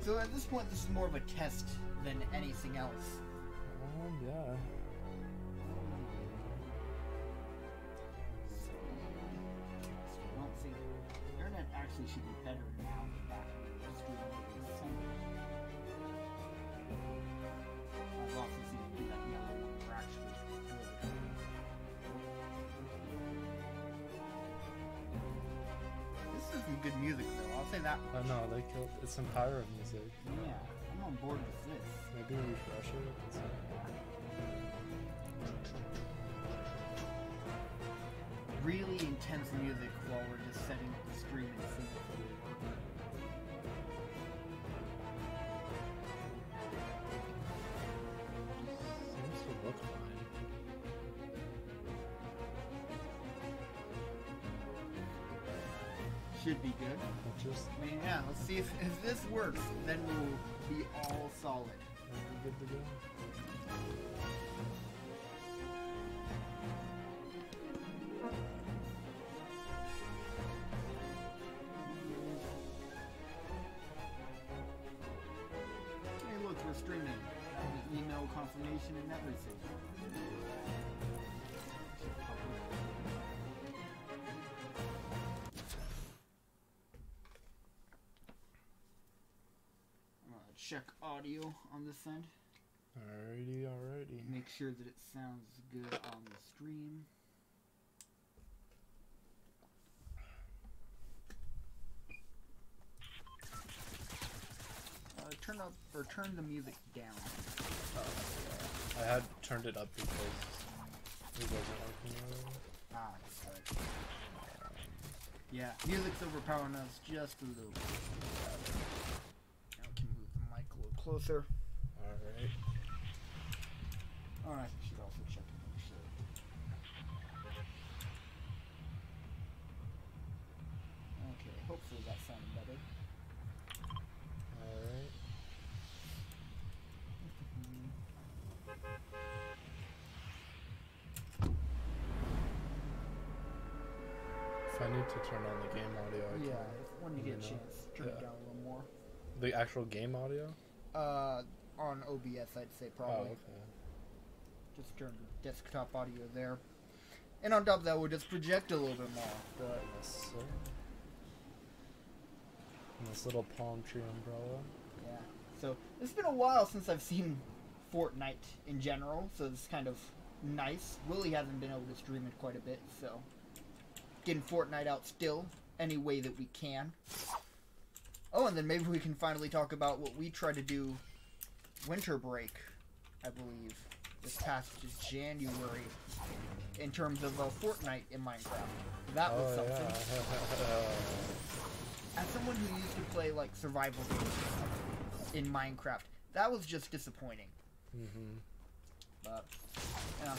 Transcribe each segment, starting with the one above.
So at this point, this is more of a test than anything else. Yeah. So I don't think the internet actually should be better now than back when it was doing it this summer. I've also seen it do that yellow number actually really good. This is some good music though, I'll say that. I know, they killed. It's some pyro music. Yeah, I'm on board with this. Maybe refresh it. Really intense music while we're just setting up the stream and seeing it. Seems to look fine. Should be good. Just I mean, yeah, let's see if this works, then we'll be all solid. good to go. Hey, look, we're streaming. The email confirmation and everything. Check audio on this end. Alrighty. Make sure that it sounds good on the stream. Turn up or turn the music down. I had turned it up because it wasn't working earlier. Ah, that's right. Yeah, music's overpowering us just a little bit. Now we can move the mic a little closer. Alright. Alright, I should also check to make sure. Okay, hopefully that sounded better. Alright. If I need to turn on the game audio, I Yeah, can. when you get a chance, turn it down a little more. The actual game audio? On OBS, I'd say probably. Oh, okay. Just turn the desktop audio there. And on top of that, we'll just project a little bit more. But Yes, sir. And this little palm tree umbrella. yeah, so it's been a while since I've seen Fortnite in general, so it's kind of nice. Willie hasn't been able to stream it quite a bit, so getting Fortnite out still any way that we can. Oh, and then maybe we can finally talk about what we tried to do winter break, I believe, this past January, in terms of Fortnite in Minecraft. That was something. Yeah. As someone who used to play like survival games in Minecraft, that was just disappointing. But yeah,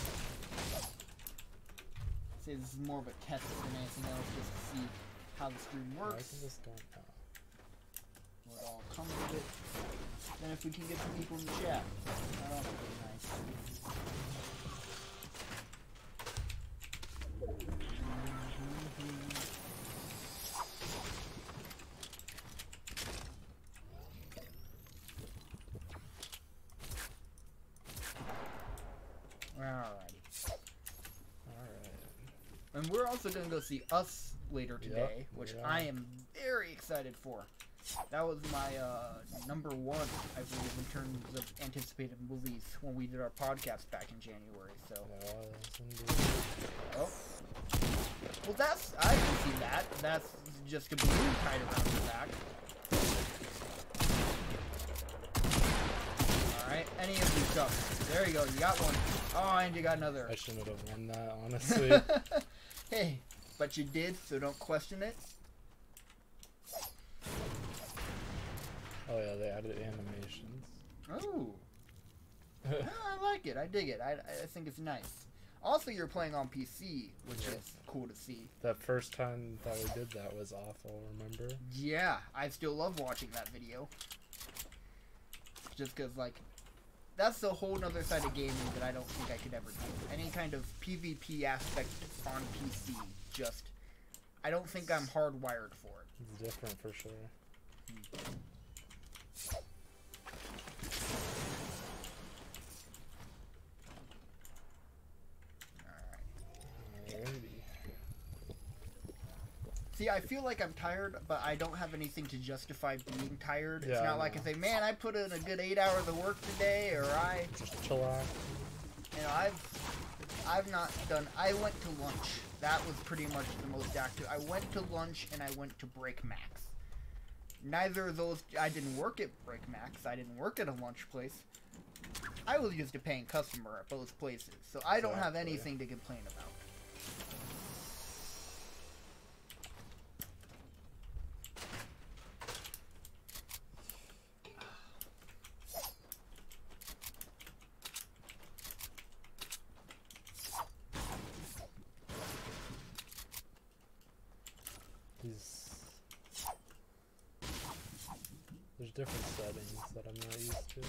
say this is more of a test than anything else, just to see how the stream I works. can just go now. What all comes with it. Then if we can get some people in the chat, that would be nice. Alrighty. Alright. And we're also going to go see Us later today, which yeah. I am very excited for. That was my number one, I believe, in terms of anticipated movies when we did our podcast back in January. So, Yes, indeed. oh, well, that's I can see that. That's just a balloon tied around your back. All right, any of these go. There you go. You got one. Oh, and you got another. I shouldn't have won that, honestly. Hey, but you did, so don't question it. Oh yeah, they added animations. Oh. I like it. I dig it. I think it's nice. Also, you're playing on PC, which is cool to see. That first time that we did that was awful, remember? Yeah, I still love watching that video. Just because, like, that's a whole nother side of gaming that I don't think I could ever do. Any kind of PvP aspect on PC, just, I don't think I'm hardwired for it. It's different for sure. See, I feel like I'm tired, but I don't have anything to justify being tired. It's Yeah, not like I say, man, I put in a good 8 hours of work today, or I... Just chillax. You know, I've not done... I went to lunch. That was pretty much the most active. I went to lunch and I went to Break Max. Neither of those... I didn't work at Break Max. I didn't work at a lunch place. I was just a paying customer at both places, so I don't have anything to complain about. There's different settings that I'm not used to.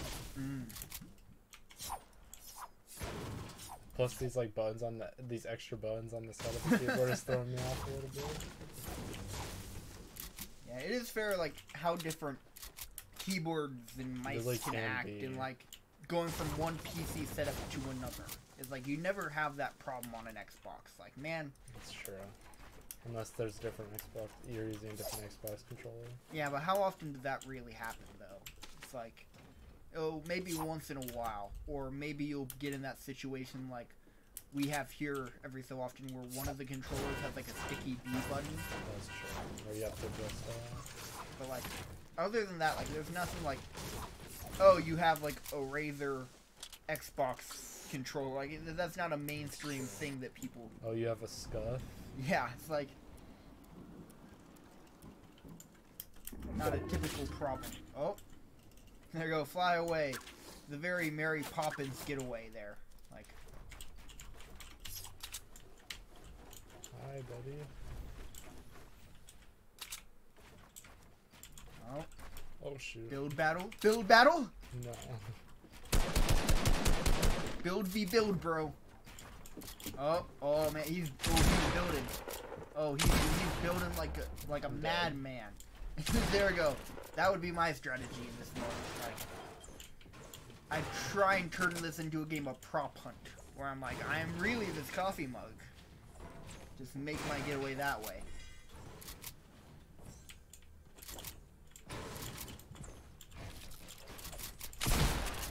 Plus these like buttons on these extra buttons on the side of the keyboard is throwing me off a little bit. Yeah, it is fair like how different keyboards and mice really can act be. and like going from one PC setup to another. It's like you never have that problem on an Xbox. Like, man, That's true. Unless there's different Xbox, you're using a different Xbox controller. yeah, but how often does that really happen though? It's like, oh, maybe once in a while, or maybe you'll get in that situation like we have here every so often where one of the controllers has like a sticky B button. That's true. Or you have to adjust that. But like, other than that, like, there's nothing like, oh, you have like a Razer Xbox controller. Like, that's not a mainstream thing that people. Oh, you have a scuff? Yeah, it's like not a typical problem. Oh, there you go, fly away. The very Mary Poppins getaway there. Like, Hi, buddy. oh, Oh, shoot. build battle, build battle, No. build v build, bro. Oh man, he's building. Oh, he's building like a madman. There we go. That would be my strategy in this moment. Like, I try and turn this into a game of prop hunt, where I'm like, I am really this coffee mug. Just make my getaway that way.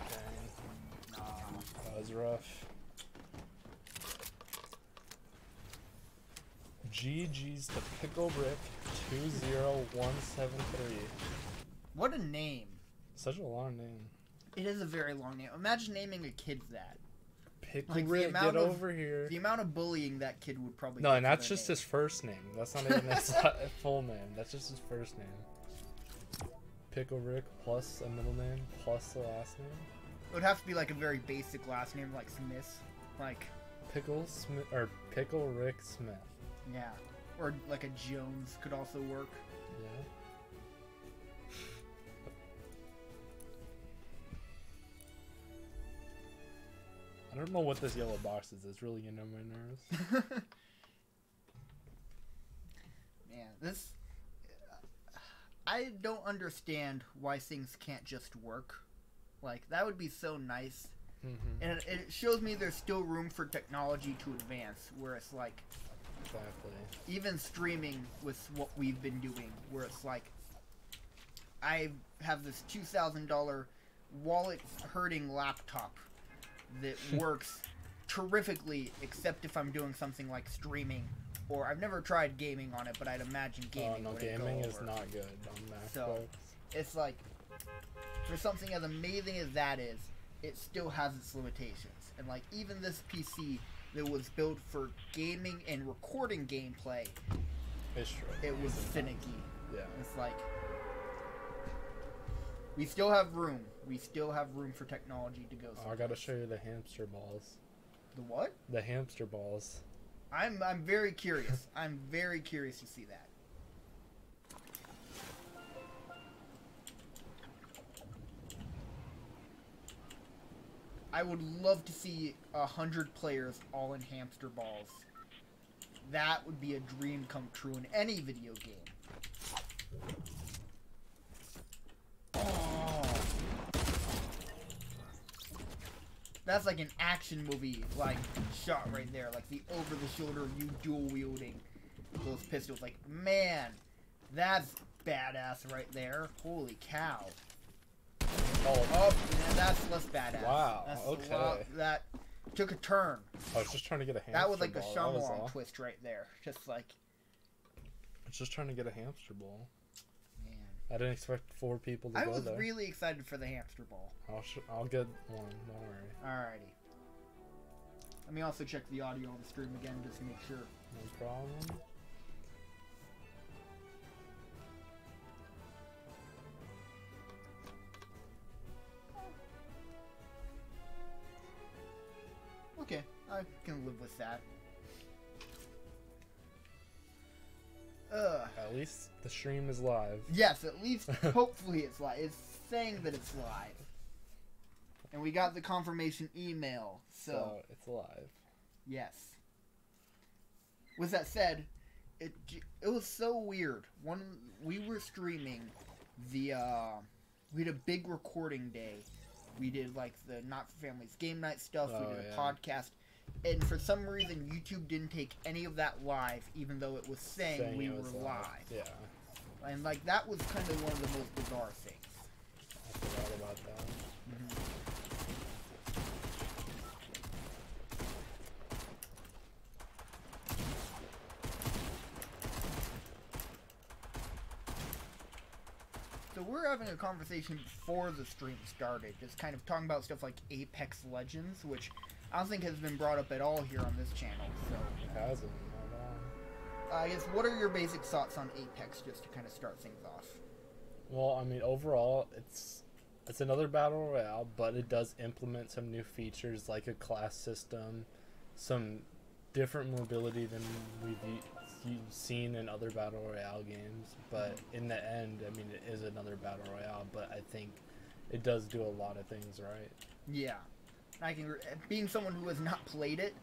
Dang. Nah. That was rough. GG's to Pickle Rick 20173. What a name. Such a long name. It is a very long name. Imagine naming a kid that. Pickle Like, the Rick, amount get of- over here. The amount of bullying that kid would probably No, get and for that's their just name. his first name. That's not even his full name. That's just his first name. Pickle Rick plus a middle name plus the last name. It would have to be like a very basic last name, like Smith. Like, Pickle Smith or Pickle Rick Smith. yeah. Or like a Jones could also work. Yeah. I don't know what this yellow box is. It's really getting on my nerves. Man, this... I don't understand why things can't just work. Like, that would be so nice. Mm-hmm. And it shows me there's still room for technology to advance, where it's like, Exactly. even streaming with what we've been doing, where it's like, I have this $2,000 wallet-hurting laptop that works terrifically, except if I'm doing something like streaming, or I've never tried gaming on it, but I'd imagine gaming Oh no, would gaming go is over. not good on MacBooks. So, it's like, for something as amazing as that is, it still has its limitations. And like, even this PC that was built for gaming and recording gameplay, It's true. it was It's finicky. Yeah. It's like, we still have room. We still have room for technology to go. Oh, I gotta show you the hamster balls. The what? The hamster balls. I'm very curious. I'm very curious to see that. I would love to see 100 players all in hamster balls. That would be a dream come true in any video game. Oh. That's like an action movie, like, shot right there. Like the over-the-shoulder, you dual-wielding. those pistols. Like, man, that's badass right there. Holy cow. Oh, man, that's less badass. Wow, That's okay. That took a turn. I was just trying to get a hamster That was like the ball. That was Shyamalan all. twist right there. Just like, I was just trying to get a hamster ball. man. I didn't expect 4 people to I go was there. really excited for the hamster ball. I'll get one. Don't worry. Alrighty. Let me also check the audio on the stream again just to make sure. No problem. Okay, I can live with that. At least the stream is live. Yes, at least hopefully it's live. It's saying that it's live. And we got the confirmation email, so it's live. yes. With that said, it was so weird. We were streaming we had a big recording day. We did like the Not for Families game night stuff. We did a podcast. And for some reason, YouTube didn't take any of that live, even though it was saying we were live. Yeah. And like that was kind of one of the most bizarre things. I forgot about that. So we're having a conversation before the stream started, just kind of talking about stuff like Apex Legends, which I don't think has been brought up at all here on this channel. So It hasn't. Not at all. I guess what are your basic thoughts on Apex, just to kind of start things off? Well, I mean, overall, it's another battle royale, but it does implement some new features like a class system, some different mobility than we've seen in other battle royale games. But in the end, I mean, it is another battle royale, but I think it does do a lot of things right. Yeah, I can. Being someone who has not played it,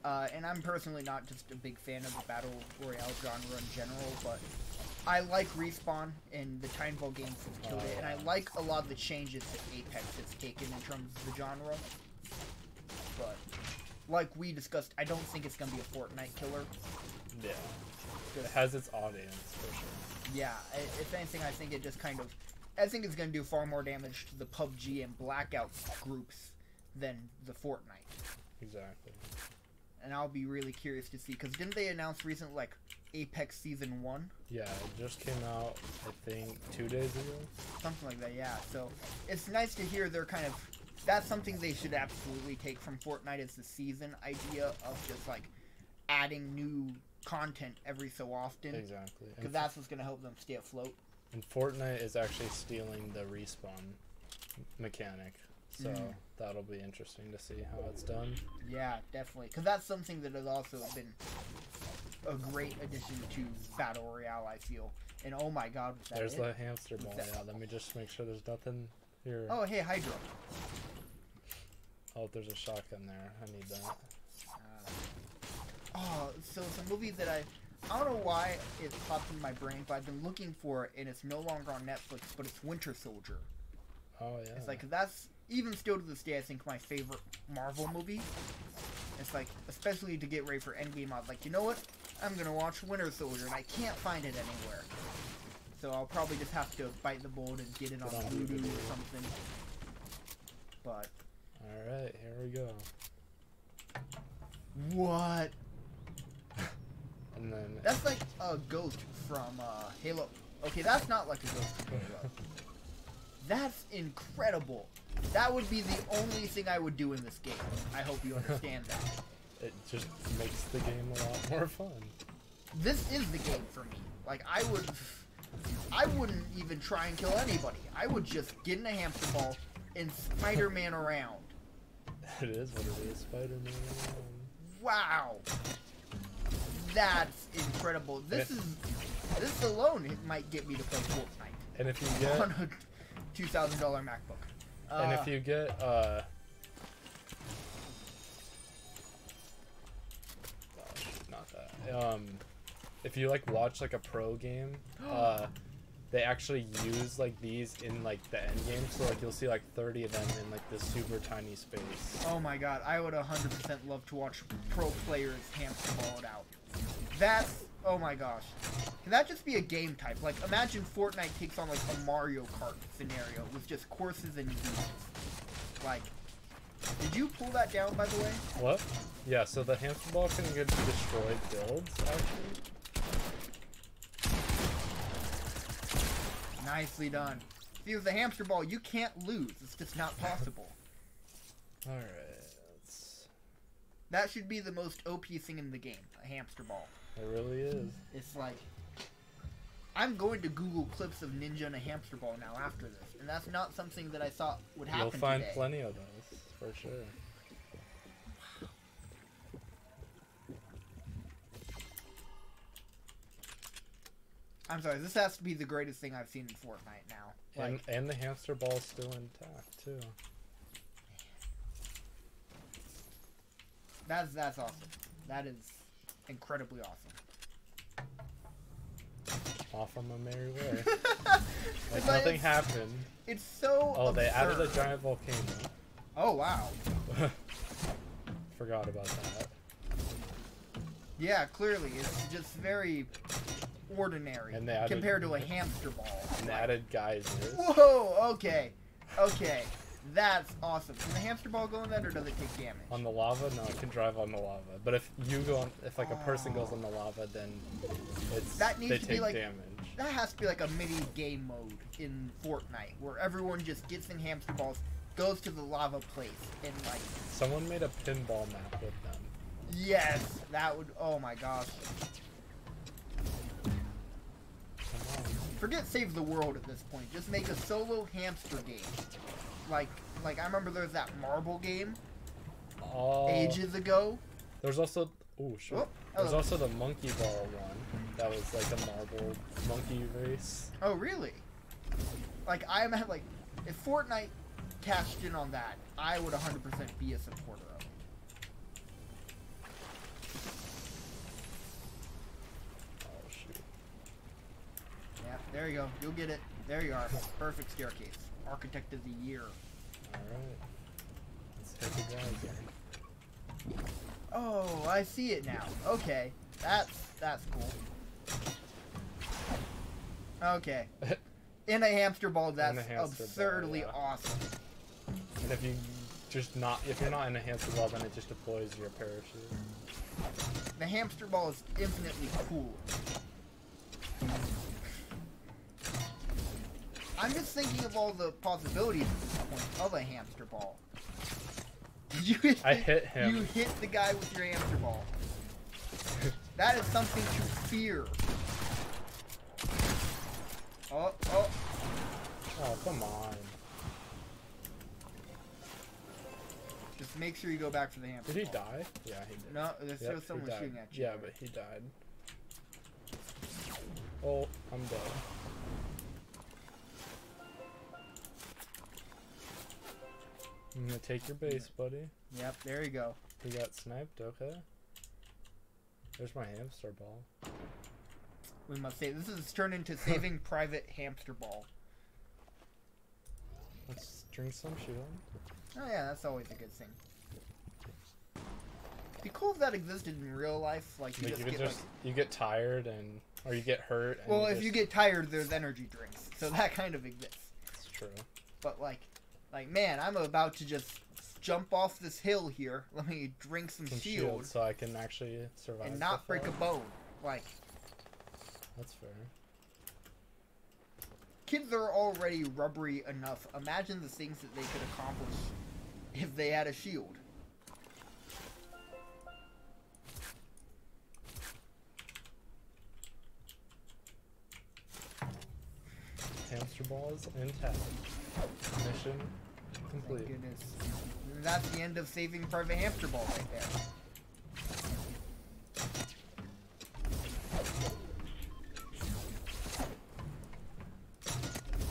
and I'm personally not just a big fan of the battle royale genre in general, but I like Respawn and the Titanfall games have killed it, and I like a lot of the changes that Apex has taken in terms of the genre. But like we discussed, I don't think it's gonna be a Fortnite killer. Yeah, it has its audience for sure. Yeah, if anything, I think it just kind of, I think it's gonna do far more damage to the PUBG and Blackout groups than the Fortnite. Exactly. And I'll be really curious to see, because didn't they announce recently, like, Apex Season 1? Yeah, it just came out, I think, 2 days ago. Something like that, yeah. So, it's nice to hear they're kind of, that's something they should absolutely take from Fortnite, is the season idea of just, like, adding new content every so often. Exactly. Because that's what's going to help them stay afloat. And Fortnite is actually stealing the respawn mechanic. So that'll be interesting to see how it's done. Yeah, definitely. Because that's something that has also been a great addition to Battle Royale, I feel. And oh my god, was that There's it? the hamster ball. Yeah, let me just make sure there's nothing here. Oh, hey, Hydra. Oh, there's a shotgun there. I need that. So it's a movie that I don't know why it popped in my brain, but I've been looking for it, and it's no longer on Netflix, but it's Winter Soldier. Oh, yeah. It's like, that's, even still to this day, I think my favorite Marvel movie. It's like, especially to get ready for Endgame, I was like, you know what? I'm gonna watch Winter Soldier, and I can't find it anywhere. So I'll probably just have to bite the bullet and get it on Voodoo or something. But... Alright, here we go. What? And then... That's like a ghost from Halo. Okay, that's not like a ghost from Halo. That's incredible. That would be the only thing I would do in this game. I hope you understand that. It just makes the game a lot more fun. This is the game for me. Like, I wouldn't even try and kill anybody. I would just get in a hamster ball and Spider-Man around. It is what it is, Spider-Man. Wow. That's incredible. This alone might get me to play Fortnite. And if you get... on a $2,000 MacBook. And if you get, not that. If you, like, watch, like, a pro game, they actually use, like, these in, like, the end game. So, like, you'll see, like, 30 of them in, like, this super tiny space. Oh, my God. I would 100% love to watch pro players hamster ball it out. That's Oh my gosh. Can that just be a game type? Like, imagine Fortnite takes on, like, a Mario Kart scenario with just courses and duels. Like, did you pull that down, by the way? What? Yeah, so the hamster ball can get destroyed builds, actually. Nicely done. See, with the hamster ball, you can't lose. It's just not possible. Alright. That should be the most OP thing in the game, a hamster ball. It really is. It's like, I'm going to Google clips of Ninja and a hamster ball now after this, and that's not something that I thought would happen You'll find today. plenty of those, for sure. I'm sorry, this has to be the greatest thing I've seen in Fortnite now. Like, And the hamster ball's still intact, too. that's awesome. That is incredibly awesome. Off on my merry way. It's Nothing happened. It's so Oh, absurd. they added a giant volcano. Oh, wow. Forgot about that. Yeah, clearly. It's just very ordinary And they added, compared to a hamster ball. And they added geysers. Whoa, okay. Okay. That's awesome. Can the hamster ball go in that, or does it take damage? On the lava? No, it can drive on the lava. But if you go on, if like a person goes on the lava, then That needs they to take be like damage. That has to be like a mini game mode in Fortnite, where everyone just gets in hamster balls, goes to the lava place, and like. Someone made a pinball map with them. Yes, that would. Oh my gosh. Come on. Forget Save the World at this point. Just make a solo hamster game. Like I remember there was that marble game Oh. ages ago. There's also sure. Oh, There's hello. also the monkey ball one. That was like a marble monkey race. Oh really? Like I'm at like, if Fortnite cashed in on that, I would 100% be a supporter of it. Oh shoot. Yeah, there you go. You'll get it. There you are. Perfect staircase. Architect of the year. Alright. Let's hit the guy again. Oh, I see it now. Okay. That's cool. Okay. In a hamster ball, that's absurdly awesome. And if you're not in a hamster ball, then it just deploys your parachute. The hamster ball is infinitely cool. I'm just thinking of all the possibilities at this point of a hamster ball. I hit him. You hit the guy with your hamster ball. That is something to fear. Oh. Oh, come on. Just make sure you go back for the hamster Did he ball. die? Yeah, he did. No, there's still Yep, he someone died. shooting at you. Yeah, but he died. Oh, I'm dead. I'm gonna take your base, buddy. Yep, there you go. He got sniped, okay. There's my hamster ball. We must say, this is turned into Saving Private Hamster Ball. Let's drink some shield. Oh yeah, that's always a good thing. It'd be cool if that existed in real life, like you Like, just you get could like... you get tired or you get hurt. And Well, if you get tired, there's energy drinks, so that kind of exists. It's true. But like, man, I'm about to just jump off this hill here. Let me drink some shield so I can actually survive. and not break a bone. Like, that's fair. kids are already rubbery enough. Imagine the things that they could accomplish if they had a shield. Hamster ball is intact. Mission complete. Thank goodness. And that's the end of Saving Private Hamster Ball right there.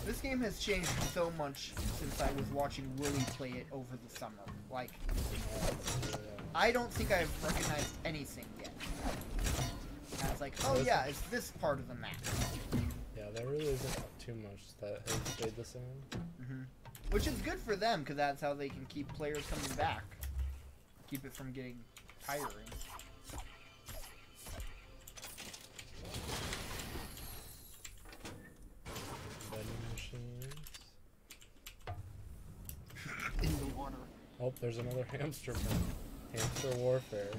This game has changed so much since I was watching Willie play it over the summer. Like, I don't think I've recognized anything yet. And it's like, oh yeah, it's this part of the map. Yeah, there really isn't too much that has stayed the same. Which is good for them, because that's how they can keep players coming back. Keep it from getting tiring. Oh, there's another hamster ball. Hamster warfare.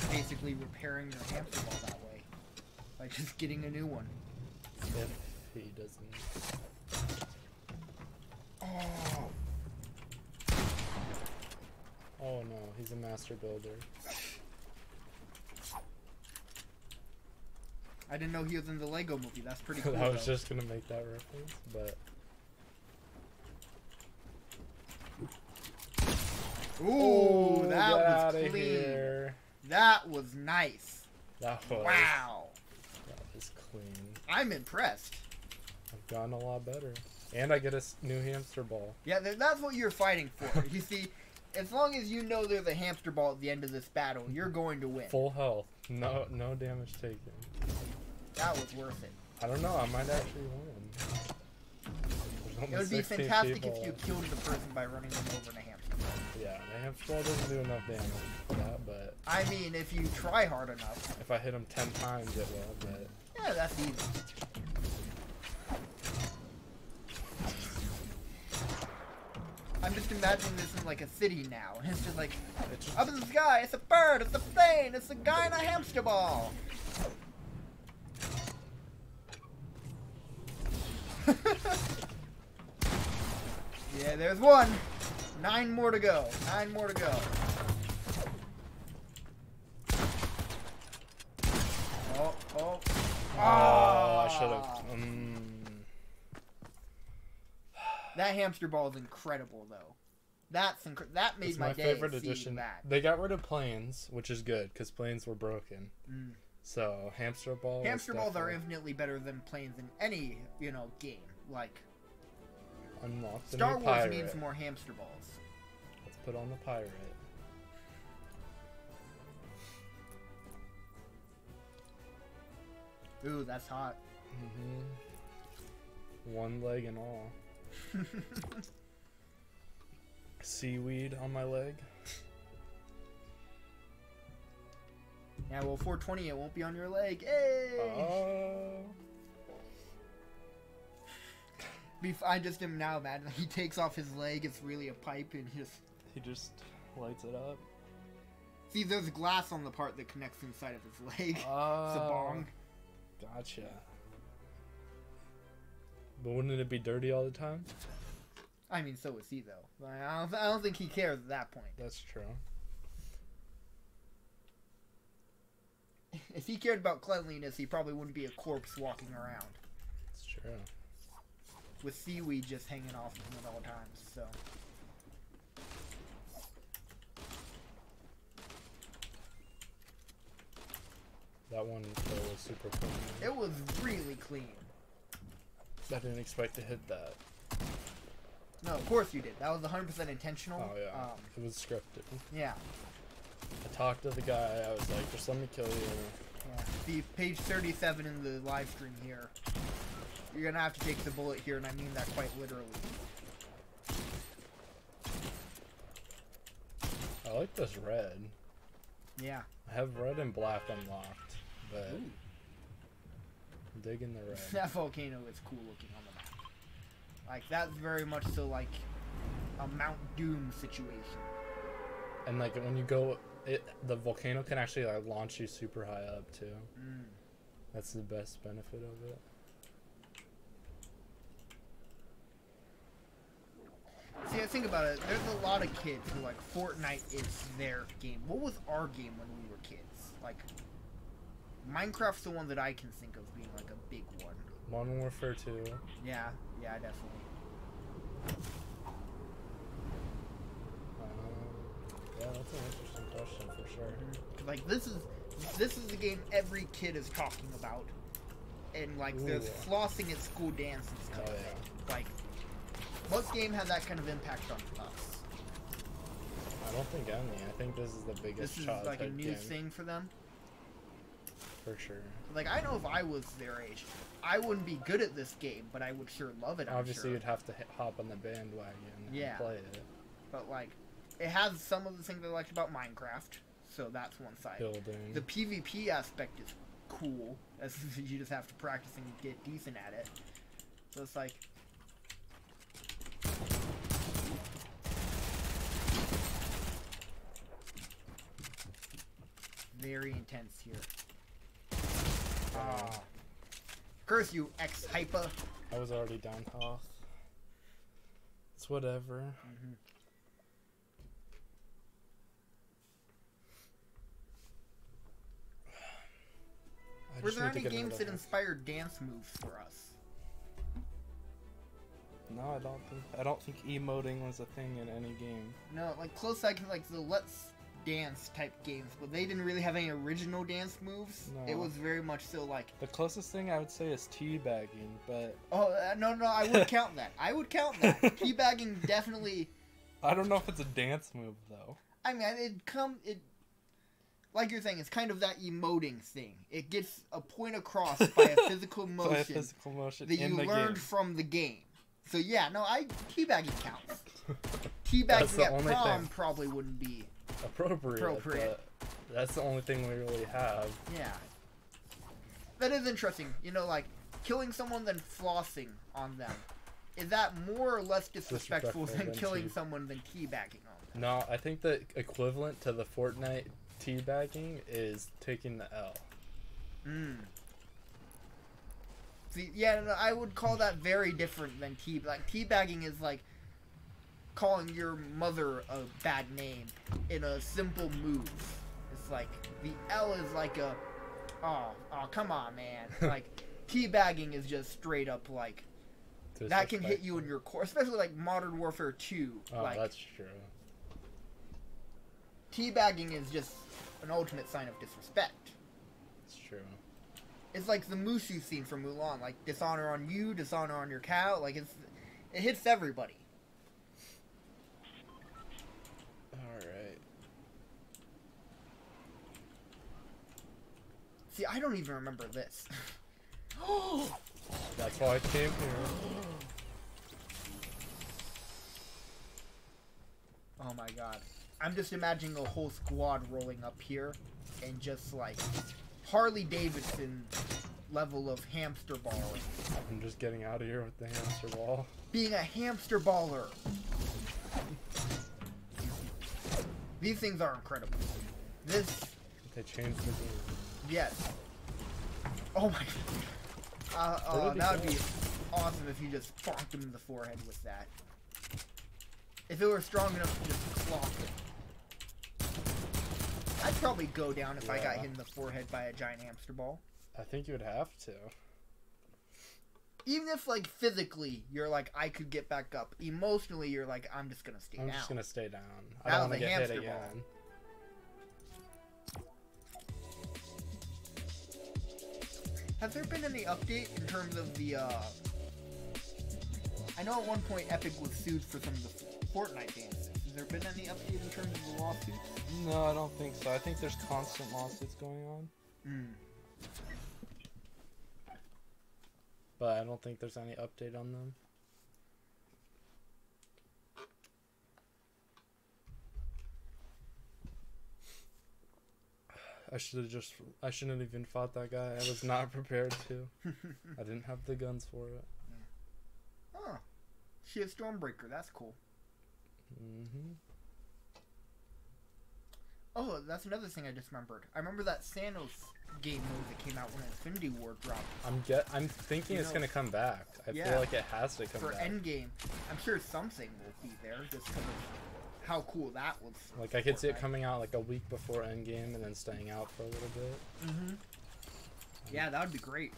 Basically repairing your hamster ball that way. By just getting a new one. If he doesn't. Oh. Oh no, he's a master builder. I didn't know he was in the Lego movie. That's pretty cool. I was just gonna make that reference, but. Ooh, that was outta clean. Here. That was nice. That was. Wow. That was clean. I'm impressed. I've gotten a lot better. And I get a new hamster ball. Yeah, that's what you're fighting for. You see, as long as you know there's a hamster ball at the end of this battle, you're going to win. Full health. No damage taken. That was worth it. I don't know. I might actually win. There's only It would be 16 fantastic people. if you killed the person by running them over in a hamster ball. Yeah, the hamster ball doesn't do enough damage for that, but I mean, if you try hard enough. if I hit him 10 times, it will. But Yeah, that's easy. I'm just imagining this in like a city now. It's just like, up in the sky, it's a bird, it's a plane, it's a guy in a hamster ball. Yeah, there's one. 9 more to go. 9 more to go. Oh. I should have. That hamster ball is incredible, though. That made It's my my day favorite seeing addition. that. They got rid of planes, which is good because planes were broken. Mm. So hamster ball. Hamster balls are definitely infinitely better than planes in any, game. Like, unlock the Star new Wars pirate. needs more hamster balls. Let's put on the pirate. Ooh, that's hot. One leg and all. Seaweed on my leg. Yeah, well, 420, it won't be on your leg. Hey! I just am now mad. He takes off his leg, it's really a pipe, and he just lights it up. See, there's glass on the part that connects inside of his leg. Oh, It's a bong. Gotcha. But wouldn't it be dirty all the time? I mean, so is he, though. I don't think he cares at that point. That's true. If he cared about cleanliness, he probably wouldn't be a corpse walking around. It's true. With seaweed just hanging off of him at all times, so. That one was super clean. It was really clean. I didn't expect to hit that. No, of course you did. That was 100% intentional. Oh yeah, it was scripted. Yeah. I talked to the guy. I was like, just let me kill you. Yeah. See, page 37 in the live stream here. You're gonna have to take the bullet here, and I mean that quite literally. I like this red. Yeah. I have red and black unlocked, but Ooh. I'm digging the red. That volcano is cool looking on the map. Like, that's very much so like a Mount Doom situation. And like when you go, the volcano can actually like launch you super high up too. Mm. That's the best benefit of it. See, I think about it, there's a lot of kids who, like, Fortnite is their game. What was our game when we were kids? Like, Minecraft's the one that I can think of being, like, a big one. Modern Warfare 2. Yeah, definitely. Yeah, that's an interesting question for sure. Mm-hmm. Like, this is a game every kid is talking about. And, like, Ooh, there's yeah. flossing at school dances kind Oh, of yeah. thing. Like, what game had that kind of impact on us? I don't think any. I think this is the biggest This is childhood like a new game. thing for them. For sure. Like, I know if I was their age, I wouldn't be good at this game, but I would sure love it. Obviously, I'm you'd have to hop on the bandwagon Yeah. and play it. But, like, it has some of the things I liked about Minecraft, so that's one side. Building. The PvP aspect is cool, as you just have to practice and get decent at it. So it's like, very intense here. Ah. Curse you, ex-hyper. I was already down health. It's whatever. Were there any games that inspired dance moves for us? No, I don't think emoting was a thing in any game. No, like close second, like the Let's Dance type games, but they didn't really have any original dance moves. No. It was very much so like the closest thing I would say is teabagging, but no, I would count that. I would count that. Teabagging definitely. I don't know if it's a dance move though. I mean, it like you're saying, it's kind of that emoting thing. It gets a point across by a physical motion, that you learned from the game. So yeah, no, teabagging counts. Teabagging at prom probably wouldn't be appropriate. But that's the only thing we really have. Yeah. That is interesting. You know, like, killing someone then flossing on them. Is that more or less disrespectful than killing someone than teabagging on them? No, I think the equivalent to the Fortnite teabagging is taking the L. See, yeah, no, I would call that very different than teabagging is like calling your mother a bad name in a simple move. It's like the L is like a oh come on, man. Like teabagging is just straight up like that can hit you in your core, especially like Modern Warfare 2. Oh, like, that's true. Teabagging is just an ultimate sign of disrespect. It's true. It's like the Mushu scene from Mulan, like dishonor on you, dishonor on your cow. Like it hits everybody. All right. See, I don't even remember this. That's why I came here. Oh my god. I'm just imagining a whole squad rolling up here and just like Harley Davidson level of hamster balling. I'm just getting out of here with the hamster ball. Being a hamster baller. These things are incredible. They changed the game. Yes. Oh my god. That would be awesome if you just bonked him in the forehead with that. If it were strong enough to just clock it. I'd probably go down if I got hit in the forehead by a giant hamster ball. I think you would have to. Even if, like, physically, you're like, I could get back up. Emotionally, you're like, I'm just gonna stay down. I'm just gonna stay down. I don't want to get hit again. Has there been any update in terms of the, I know at one point Epic was sued for some of the Fortnite dances. Has there been any update in terms of the lawsuits? No, I don't think so. I think there's constant lawsuits going on. But I don't think there's any update on them. I shouldn't have even fought that guy. I was not prepared to. I didn't have the guns for it. Oh, she has Stormbreaker. That's cool. Oh, that's another thing I just remembered. I remember that Thanos game mode that came out when Infinity War dropped. I'm thinking it's gonna come back. I feel like it has to come back. For Endgame, I'm sure something will be there just because of how cool that was. Like I could see it coming out like a week before Endgame and then staying out for a little bit. Yeah, that would be great.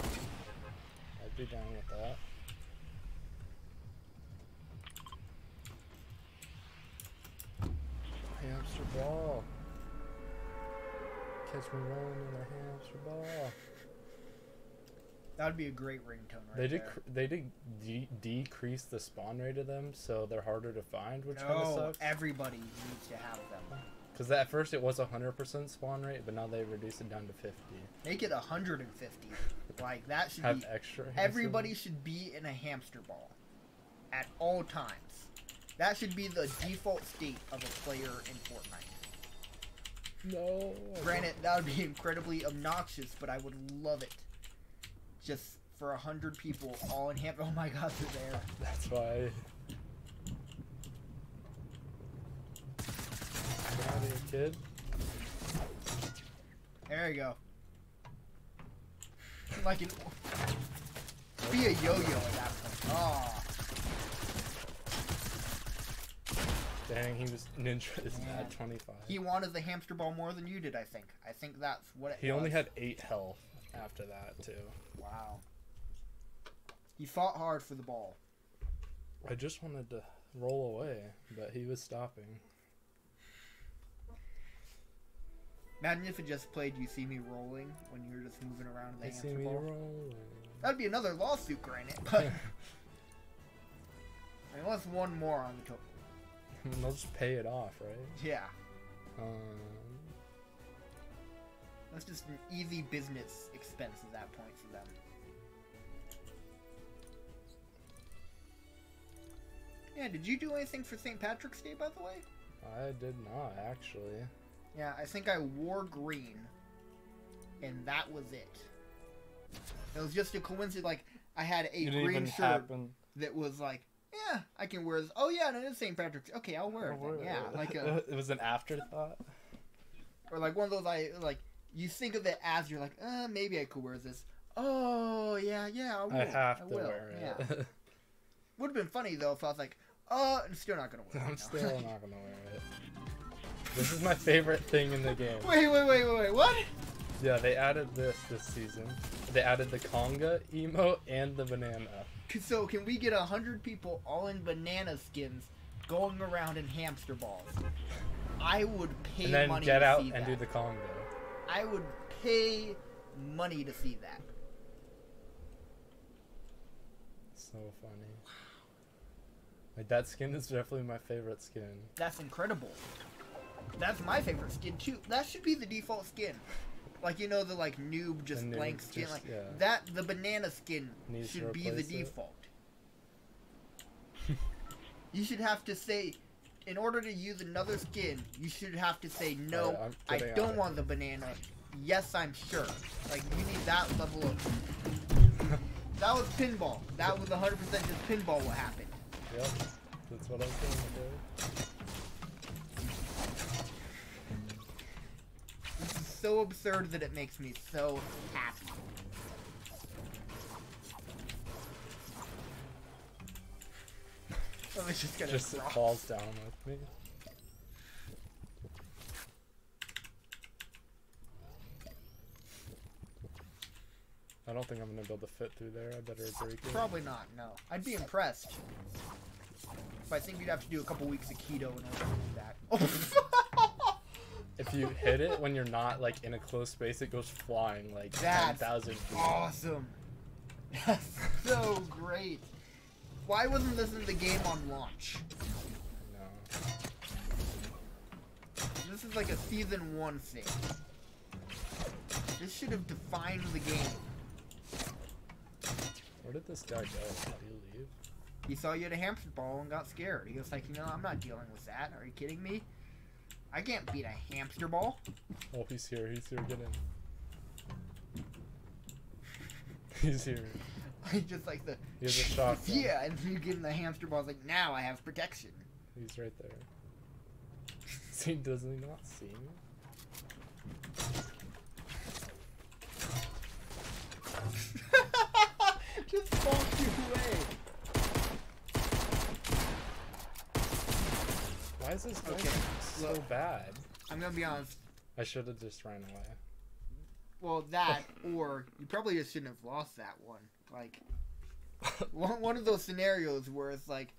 I'd be down with that. Hamster ball. Catch me rolling in a hamster ball. That would be a great ringtone right there. They did decrease the spawn rate of them, so they're harder to find, which kind of sucks. Everybody needs to have them. Because at first it was 100% spawn rate, but now they've reduced it down to 50. Make it 150. Like that should have be extra. Everybody should be in a hamster ball at all times. That should be the default state of a player in Fortnite. No. Granted, that would be incredibly obnoxious, but I would love it. Just for 100 people all in hamster. Oh my god, they're there. That's why. Get out of here, kid. There you go. Like an... Be a yo-yo at that point. Oh. Dang, he was Ninja is at 25. He wanted the hamster ball more than you did, I think. I think that's what it He was. only had 8 health after that, too. Wow. He fought hard for the ball. I just wanted to roll away, but he was stopping. Imagine if it just played You See Me Rolling when you were just moving around the You see hamster me ball. rolling. That'd be another lawsuit, granted, but... I mean, what's one more on the total? They'll just pay it off, right? Yeah. Um, That's just an easy business expense at that point for them. Yeah, did you do anything for St. Patrick's Day, by the way? I did not, actually. Yeah, I think I wore green, and that was it. It was just a coincidence, like, I had a green shirt that was like, yeah, I can wear this. Oh, yeah, and it is St. Patrick's. Okay, I'll wear it then. Yeah, like a... It was an afterthought? Or like one of those, you think of it as you're like, maybe I could wear this. Oh, yeah, I will. I have to wear it. Yeah. Would have been funny, though, if I was like, I'm still not going to wear it. I'm still not going to wear it. This is my favorite thing in the game. Wait, what? Yeah, they added this season. They added the conga emote and the banana. So can we get 100 people all in banana skins going around in hamster balls? I would pay and then money get to out see and that. do the conga. I would pay money to see that. So funny. Like, that skin is definitely my favorite skin. That's incredible. That's my favorite skin too. That should be the default skin. Like, you know, the like noob just The noob blank skin, just- like yeah. that. The banana skin Needs to should be the replace it. default. You should have to say, in order to use another skin, you should have to say no. Alright, I'm I getting don't on it. want the banana. Yes, I'm sure. Like, you need that level of. That was pinball. That was 100% just pinball. What happened? Yep, that's what I was going to do. This is so absurd that it makes me so happy. Oh, it's just gonna Just it drop. falls down with me. I don't think I'm gonna be able to fit through there. I better break it. Probably not, no. I'd be impressed. But I think you'd have to do a couple weeks of keto in order to do that. Oh. If you hit it when you're not like in a closed space, it goes flying like That's 10,000 feet. awesome. That's so great. Why wasn't this in the game on launch? No. This is like a season 1 thing. This should have defined the game. Where did this guy go? Did he leave? He saw you at a hamster ball and got scared. He was like, you know, I'm not dealing with that. Are you kidding me? I can't beat a hamster ball. Oh, he's here. He's here. Get in. He's here. I just like the. He has a shotgun. Yeah, and you give him the hamster ball. It's like, now I have protection. He's right there. See, does he not see me? Just bonk you away. Why is this guy Okay, so look. bad? I'm gonna be honest. I should have just ran away. Well, that, or you probably just shouldn't have lost that one. Like, one of those scenarios where it's like,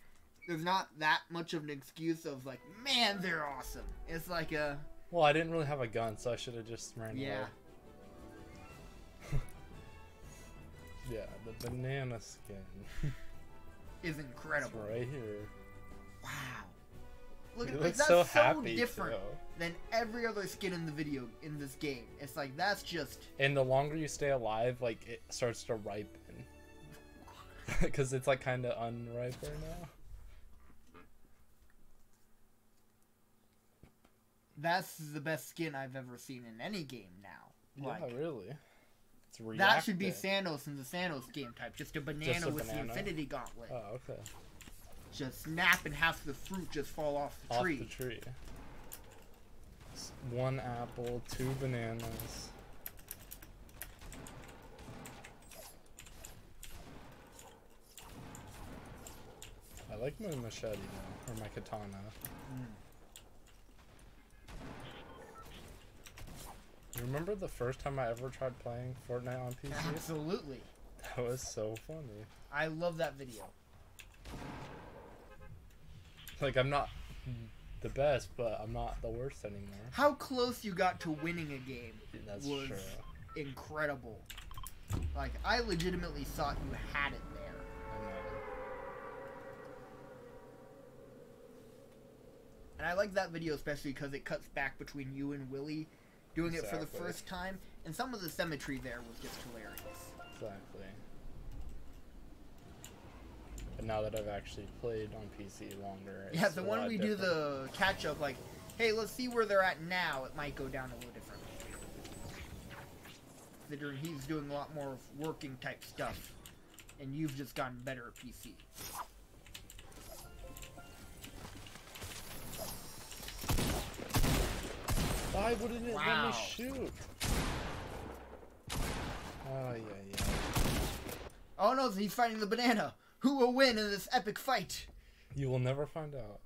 there's not that much of an excuse of like, man, they're awesome. It's like a, Well, I didn't really have a gun, so I should have just ran yeah. away. Yeah, the banana skin. Is incredible. It's right here. Wow. Look He at looks that's so so happy, different too. than every other skin in the video in this game. It's like that's just And the longer you stay alive, like, it starts to ripen. Because it's, like, kind of unripe right now. that's the best skin I've ever seen in any game now. Like, Yeah, really. It's that should be reactive. Thanos in the Thanos game type. Just a banana Just a with banana? the Infinity Gauntlet. Oh, okay. Just snap and half the fruit just fall off the Off tree. the tree. One apple, 2 bananas. I like my machete though, or my katana. You remember the first time I ever tried playing Fortnite on PC? Absolutely. That was so funny. I love that video. Like, I'm not the best, but I'm not the worst anymore. How close you got to winning a game That's was true. incredible. Like, I legitimately thought you had it there. I know. And I like that video especially because it cuts back between you and Willie doing it for the Exactly. first time, and some of the symmetry there was just hilarious. Exactly. But now that I've actually played on PC longer, it's Yeah, so a when lot we do different. the catch up, like, hey, let's see where they're at now, it might go down a little different. Considering he's doing a lot more working type stuff, and you've just gotten better at PC. Why wouldn't it let Wow. me shoot? Oh, yeah. Oh no, he's fighting the banana! Who will win in this epic fight? You will never find out.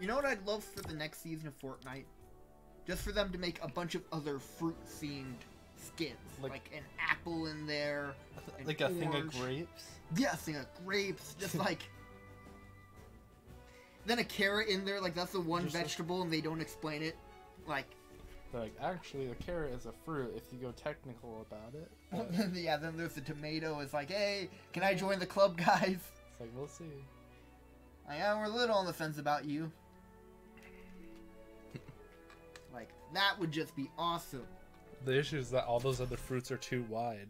You know what I'd love for the next season of Fortnite? Just for them to make a bunch of other fruit-themed skins. Like an apple in there. an Like a thing of orange. grapes? Yeah, a thing of grapes. Just like... Then a carrot in there, like that's the one Just like- vegetable and they don't explain it. Like... They're like, actually, the carrot is a fruit if you go technical about it. But yeah, then there's the tomato. It's like, hey, can I join the club, guys? it's like, we'll see. We're a little on the fence about you. Like, that would just be awesome. The issue is that all those other fruits are too wide.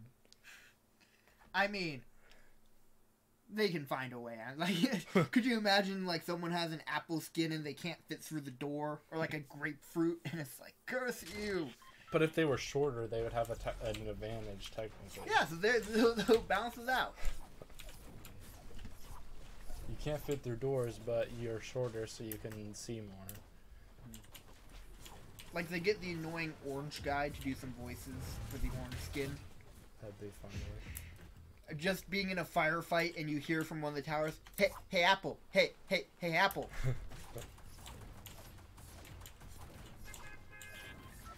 I mean, they can find a way. Like, could you imagine, like, someone has an apple skin and they can't fit through the door? Or, like, a grapefruit, and it's like, curse you! But if they were shorter, they would have an advantage, technically. Yeah, so they'll balance it out. You can't fit through doors, but you're shorter, so you can see more. Like, they get the annoying orange guy to do some voices for the orange skin. That'd be funny. Just being in a firefight and you hear from one of the towers, hey, Apple, hey, Apple.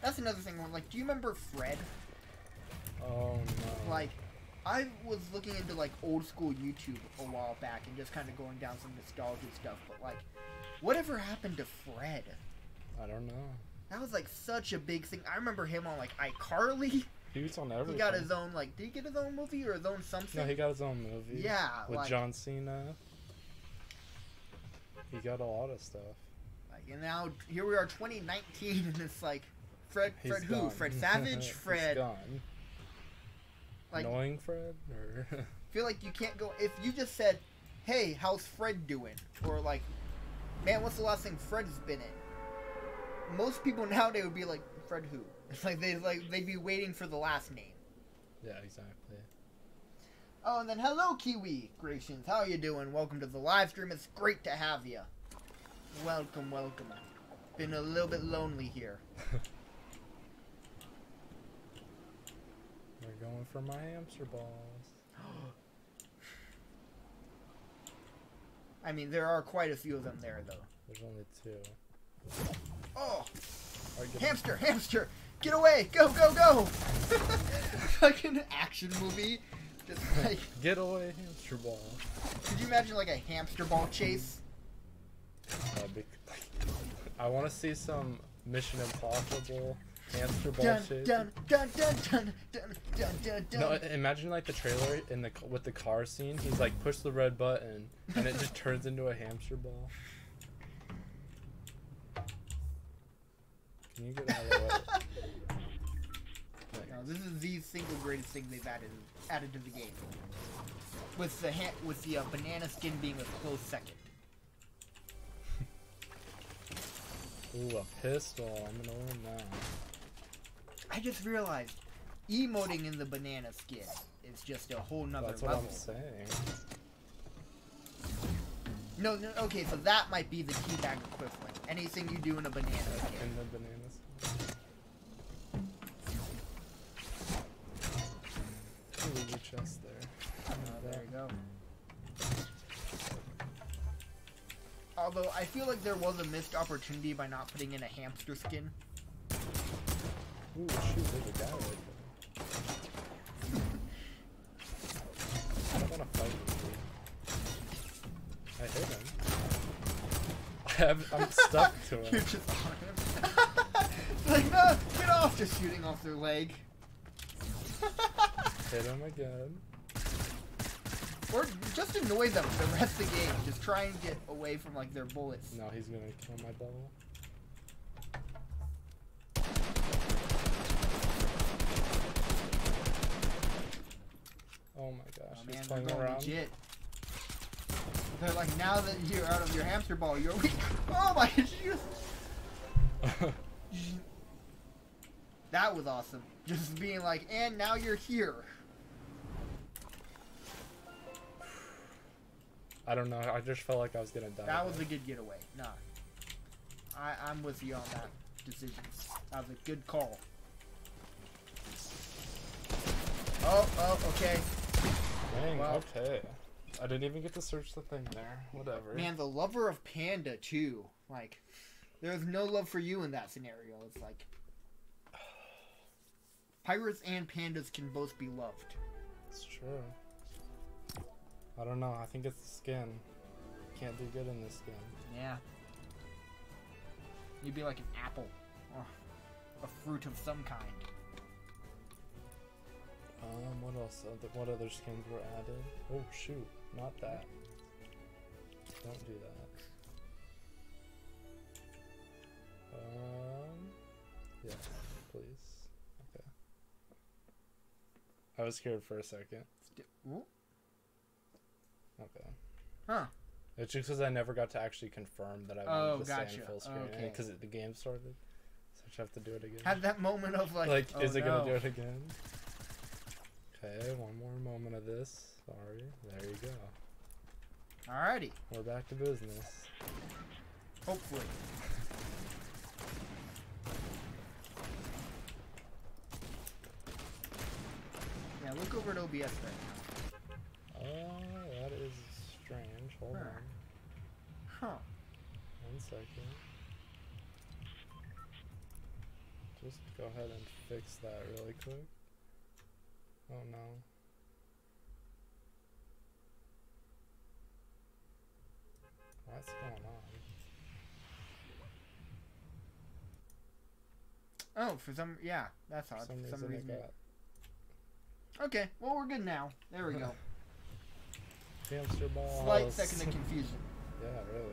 That's another thing, like, do you remember Fred? Oh no. Like, I was looking into, like, old school YouTube a while back and just kind of going down some nostalgia stuff, but, like, whatever happened to Fred? I don't know. That was, like, such a big thing. I remember him on, like, iCarly. He was on everything. He got his own, like, did he get his own movie or his own something? No, he got his own movie. Yeah, With like, John Cena. He got a lot of stuff. like, and now, here we are, 2019, and it's like, Fred He's who? gone. Fred Savage? He's Fred, gone. like, Annoying Fred? Or feel like you can't go, if you just said, hey, how's Fred doing? Or like, man, what's the last thing Fred's been in? Most people nowadays would be like, Fred who? It's like they'd be waiting for the last name. Yeah, exactly. Oh, and then hello Kiwi Gracians, how you doing? Welcome to the live stream. It's great to have you. Welcome. Been a little bit lonely here. We're going for my hamster balls. I mean, there are quite a few of them there, though. There's only 2. Oh, Alright, get hamster, get away, go. Like an action movie, just like. Get away, hamster ball. Could you imagine like a hamster ball chase? That'd be, I want to see some Mission Impossible hamster ball Dun shit. dun dun dun dun dun dun dun. No, imagine like the trailer in the with the car scene. He's like push the red button, and it just turns into a hamster ball. Can you get out of the way? No, this is the single greatest thing they've added to the game. With the banana skin being a close second. Ooh, a pistol. I'm gonna win now. I just realized emoting in the banana skin is just a whole nother That's what level. I'm saying. No, okay, so that might be the teabag equivalent. Anything you do in a banana skin. In the bananas. chest there. There you go. Although I feel like there was a missed opportunity by not putting in a hamster skin. Ooh, shoot, there's a guy right there. I don't want to fight with you. I hit him. I'm stuck to him. You're just on him. Like, no, get off! Just shooting off their leg. Hit him again. Or just annoy them for the rest of the game. Just try and get away from, like, their bullets. No, he's gonna kill my bubble. Oh my gosh, Oh, he's man, playing they're going around. legit. They're like, now that you're out of your hamster ball, you're weak. Oh my goodness. That was awesome. Just being like, and now you're here. I don't know, I just felt like I was gonna die. That was a good getaway. Nah. I'm with you on that decision. That was a good call. Oh, okay. Dang, Wow. okay. I didn't even get to search the thing there. Whatever. Man, the lover of panda, too. Like, there's no love for you in that scenario. It's like, pirates and pandas can both be loved. It's true. I don't know. I think it's the skin. Can't do good in this skin. Yeah. You'd be like an apple. Or a fruit of some kind. What else? What other skins were added? Oh, shoot. Not that. Don't do that. Yeah, please. Okay. I was scared for a second. Okay. Huh. It's just because I never got to actually confirm that I wanted to stay in full screen. Okay. Because the game started. So I just have to do it again. Had that moment of like, oh, is it no. going to do it again? Okay, one more moment of this. Sorry. There you go. Alrighty. We're back to business. Hopefully. Yeah, look over at OBS right now. Oh, that is strange. Hold on. Huh. 1 second. Just go ahead and fix that really quick. Oh no. What's going on? Oh, for some, yeah, that's odd. For some reason I got Okay, well we're good now. There we go. hamster ball. Slight second of confusion. Yeah, really.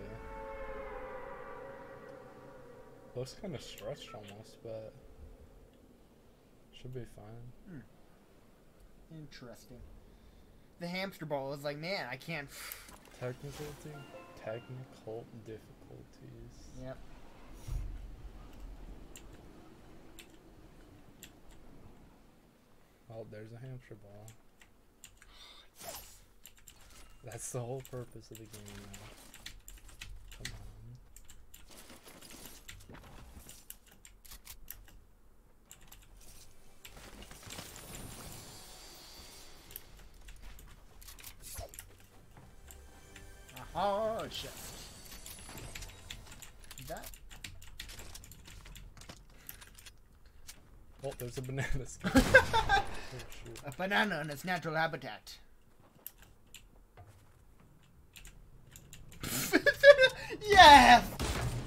Looks kind of stretched almost, but should be fine. Interesting. The hamster ball is like, man, I can't. Technical difficulties. Yep. Oh, there's a hamster ball. That's the whole purpose of the game now. Come on. Aha, chest. That. Oh, there's a banana skin. Oh, shoot. A banana in its natural habitat. Yes.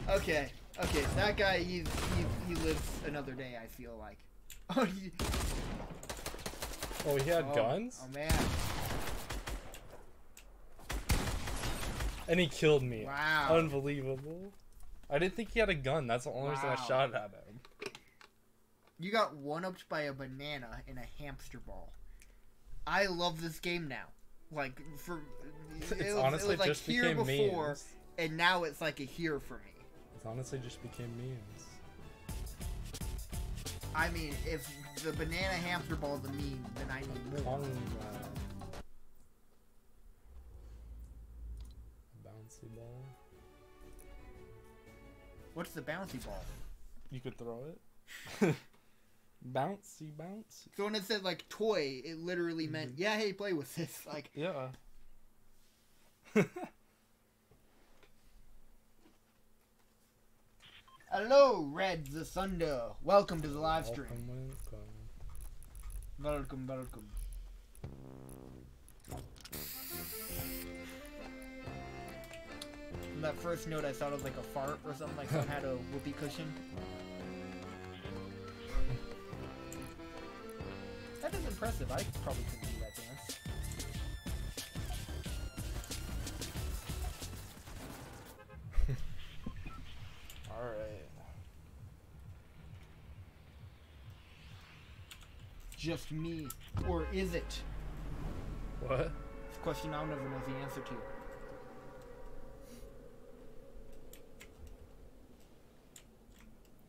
Okay. Okay. That guy, he lives another day. I feel like. Oh, Oh, he had guns? Oh man. And he killed me. Wow. Unbelievable. I didn't think he had a gun. That's the only reason I Wow. shot at him. You got one-upped by a banana in a hamster ball. I love this game now. Like for It's honestly it was like just here became before, memes. and now it's like a here for me. It's honestly just became memes. I mean, if the banana hamster ball is a meme, then I need more. Bouncy ball. What's the bouncy ball? You could throw it. Bouncy, bouncy. So when it said like toy, it literally meant, yeah, hey, play with this. Like, yeah. Hello, Red the Thunder. Welcome to the live stream. Welcome. Welcome. From that first note, I thought it was like a fart or something, like someone had a whoopee cushion. That is impressive. I probably couldn't do that dance. Alright. Just me. Or is it? What? It's a question I'll never know the answer to.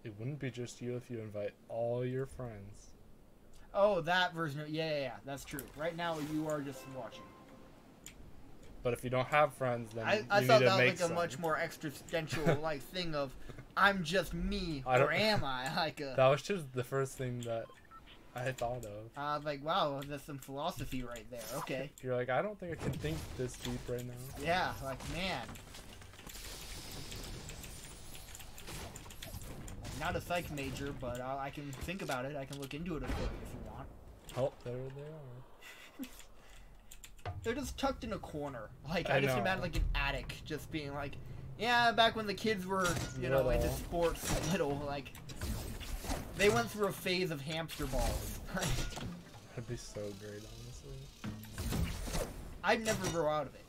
It wouldn't be just you if you invite all your friends. Oh, that version of... Yeah, that's true. Right now, you are just watching. But if you don't have friends, then I you thought need that to was make like some. a much more existential like thing of, I'm just me, or am I? Like a... That was just the first thing that I thought of. I was like, wow, that's some philosophy right there. Okay. You're like, I don't think I can think this deep right now. Yeah, like, man. Not a psych major, but I can think about it. I can look into it a bit if you want. Oh, there they are. They're just tucked in a corner. Like, I just know. imagine like an attic just being like, yeah, back when the kids were, you know, into sports little, like, they went through a phase of hamster balls. That'd be so great, honestly. I'd never grow out of it.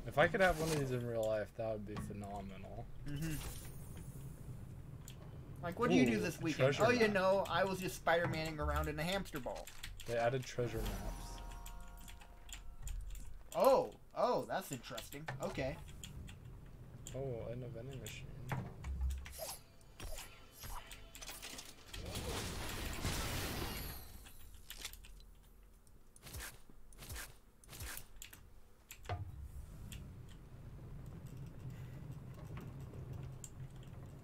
If I could have one of these in real life, that would be phenomenal. Mm-hmm. Like, what do you do this weekend? Oh, you know, I was just Spider-Maning around in a hamster ball. They added treasure maps. Oh, that's interesting. Okay. Oh, and a vending machine.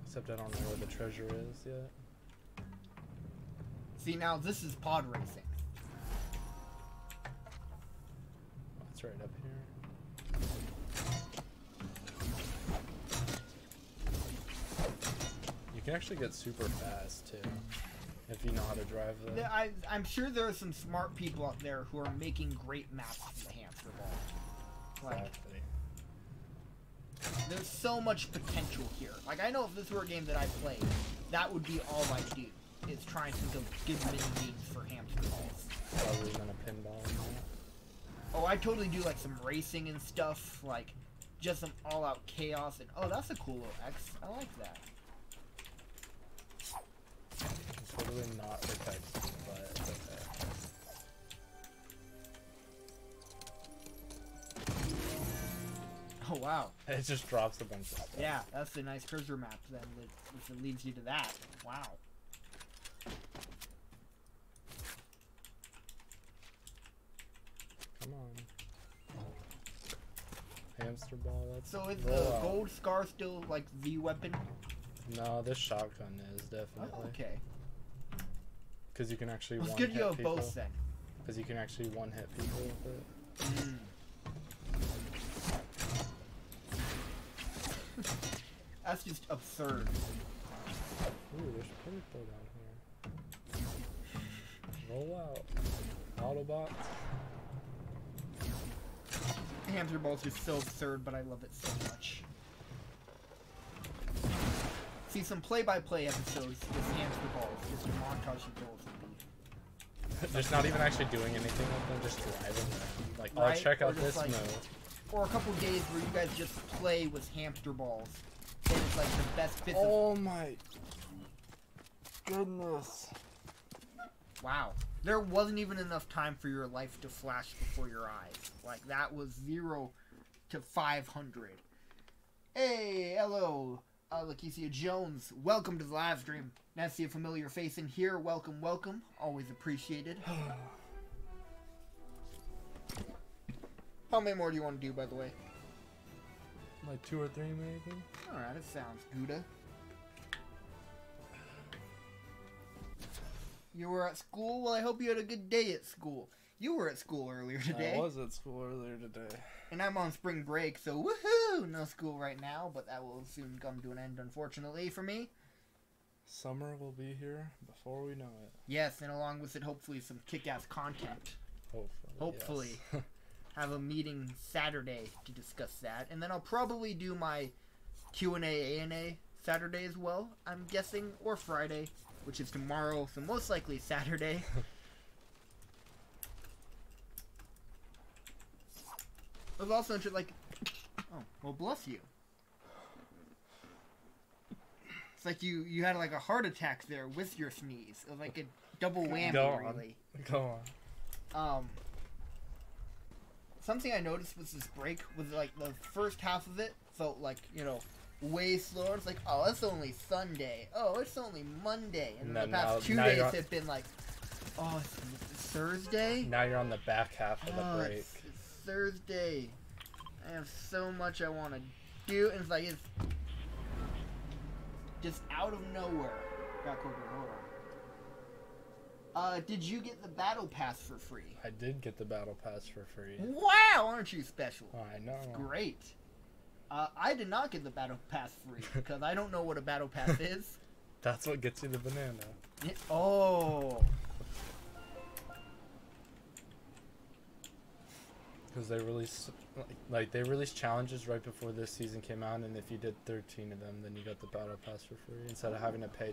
Except I don't know where the treasure is yet. See, now this is pod racing. Oh, it's right up here. You can actually get super fast too, if you know how to drive them. I'm sure there are some smart people out there who are making great maps for the hamster ball. Like, Exactly. there's so much potential here. Like, I know if this were a game that I played, that would be all I do, is try and think of good mini games for hamster balls. Probably gonna pinball in that. Oh, I totally do, like, some racing and stuff, like, just some all-out chaos, and, oh, that's a cool little X. I like that. It's totally not protected, but it's okay. Oh, wow. It just drops a bunch of stuff. Yeah, that's a nice cursor map, then, if it leads you to that. Wow. Come on. Hamster ball, that's... So is the gold scar still, like, the weapon? No, this shotgun is definitely. Oh, okay. Because you can actually Well, it's one-hit good you have people. both, then. Because you can actually one-hit people with it. That's just absurd. Ooh, there's people down here. Roll out. Autobots. Hamster Ball's just so absurd, but I love it so much. See, some play-by-play episodes with Hamster Balls, just a montage of goals would be. Just not even actually doing anything with them, just driving them. Like, oh, Right? check Or out just this like- move. Or a couple days where you guys just play with Hamster Balls. And it's like the best bits of... Oh my goodness. Wow. There wasn't even enough time for your life to flash before your eyes. Like, that was 0 to 500. Hey, hello, Lakecia Jones. Welcome to the live stream. Nice to see a familiar face in here. Welcome, welcome. Always appreciated. How many more do you want to do, by the way? Like 2 or 3 maybe? Alright, it sounds good. You were at school? Well, I hope you had a good day at school. You were at school earlier today. I was at school earlier today. And I'm on spring break, so woohoo! No school right now, but that will soon come to an end, unfortunately, for me. Summer will be here before we know it. Yes, and along with it, hopefully, some kick-ass content. Hopefully. Yes. Have a meeting Saturday to discuss that. And then I'll probably do my Q&A ANA Saturday as well, I'm guessing, or Friday, which is tomorrow, so most likely Saturday. I was also interested, like, oh, well, bless you. It's like you had like a heart attack there with your sneeze. It was like a double whammy, really. Go on. Something I noticed with this break was like the first half of it felt like, you know, way slower. It's like, oh, it's only Sunday. Oh, it's only Monday. And then the past 2 days have been like, oh, it's Thursday? Now you're on the back half of the break. It's Thursday. I have so much I want to do. And it's like, it's just out of nowhere. Got hold on. Did you get the battle pass for free? I did get the battle pass for free. Wow, aren't you special? I know. It's great. I did not get the battle pass free because I don't know what a battle pass is. That's what gets you the banana. Oh. Because they released, they released challenges right before this season came out, and if you did 13 of them, then you got the battle pass for free instead of having to pay $10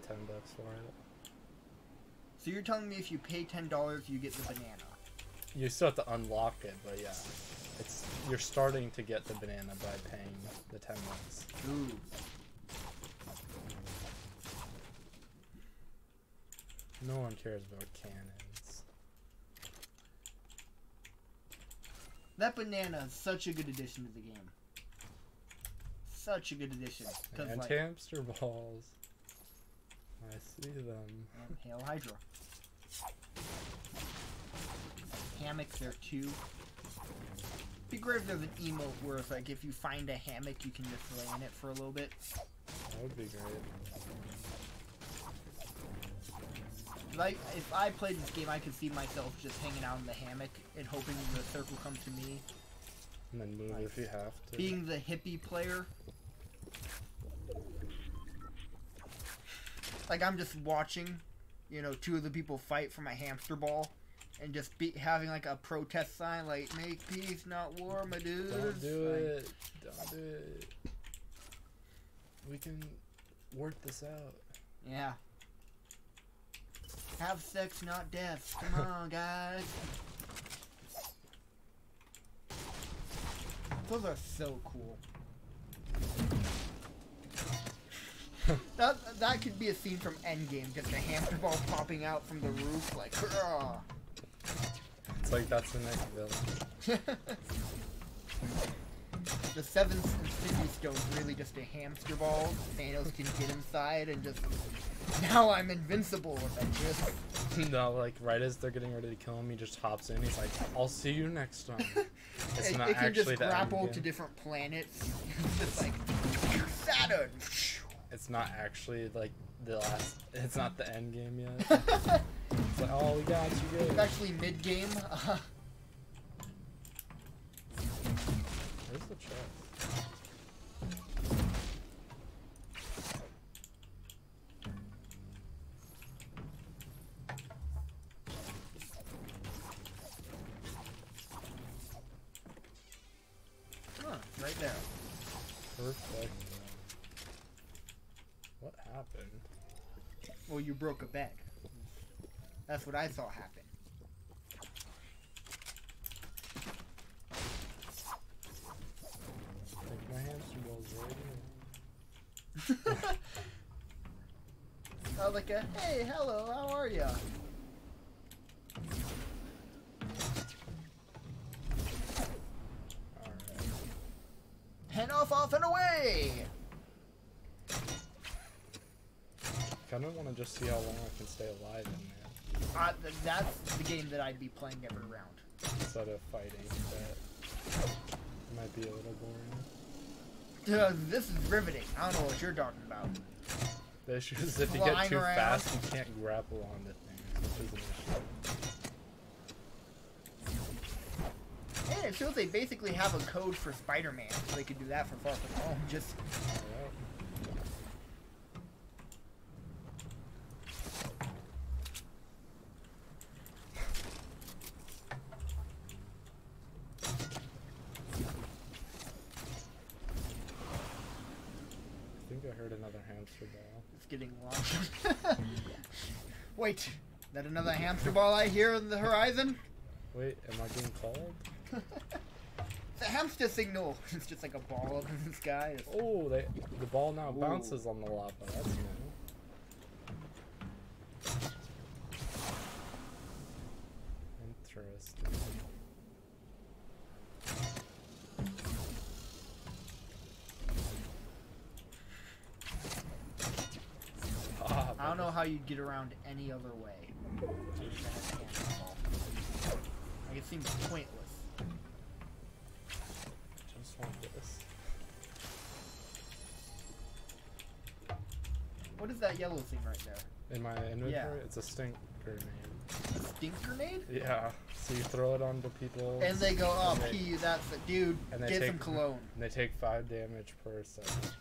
for it. So you're telling me if you pay $10, you get the banana? You still have to unlock it, but yeah, you're starting to get the banana by paying the $10. Ooh. No one cares about cannons. That banana is such a good addition to the game. Such a good addition. And like, hamster balls. I see them. And Hail Hydra. Hammocks there too. Be great if there's an emote where it's like if you find a hammock, you can just lay in it for a little bit. That would be great. Like, if I played this game, I could see myself just hanging out in the hammock and hoping the circle comes to me. And then move if you have to. Being the hippie player. Like, I'm just watching, you know, two of the people fight for my hamster ball. And just having, like, a protest sign, like, make peace, not war, my dudes. Don't do it. Don't do it. We can work this out. Yeah. Have sex, not death. Come on, guys. Those are so cool. that could be a scene from Endgame, just a hamster ball popping out from the roof, like, hurrah. It's like that's the next villain. The seventh Infinity Stone is really just a hamster ball. Thanos can get inside and just, now I'm invincible. No, like right as they're getting ready to kill him, he just hops in. He's like, "I'll see you next time." It's not it can actually just the grapple end game. to different planets. It's just like Saturn. It's not actually like the last. It's not the end game yet. It's like, oh, we got you good. It's actually mid game. Where's the chest? Huh, right there. Perfect. What happened? Well, you broke a bed. That's what I saw happen. I think my hamster ball's right here. I was like, hey, hello, how are ya? Alright. Head off and away! Kinda wanna just see how long I can stay alive in there. That's the game that I'd be playing every round. Instead of fighting, that might be a little boring. This is riveting. I don't know what you're talking about. The issue is if you get Flying too around. fast, you can't grapple onto things. which is an issue. And it shows they basically have a code for Spider-Man, so they could do that for Far From Home. Just Alright. I think I heard another hamster ball. it's getting long. Wait, is that another hamster ball I hear on the horizon? Wait, am I being called? It's a hamster signal. It's just like a ball up in the sky. Oh, the ball now Ooh. bounces on the lava. That's new. Interesting. I don't know how you'd get around any other way. Like, it seems pointless. Just want this. What is that yellow thing right there? In my inventory, Yeah. it's a stink grenade. A stink grenade? Yeah. So you throw it onto people. And they go, oh, and they- pee, that's it. Dude, and they get take- some cologne. And they take 5 damage per second.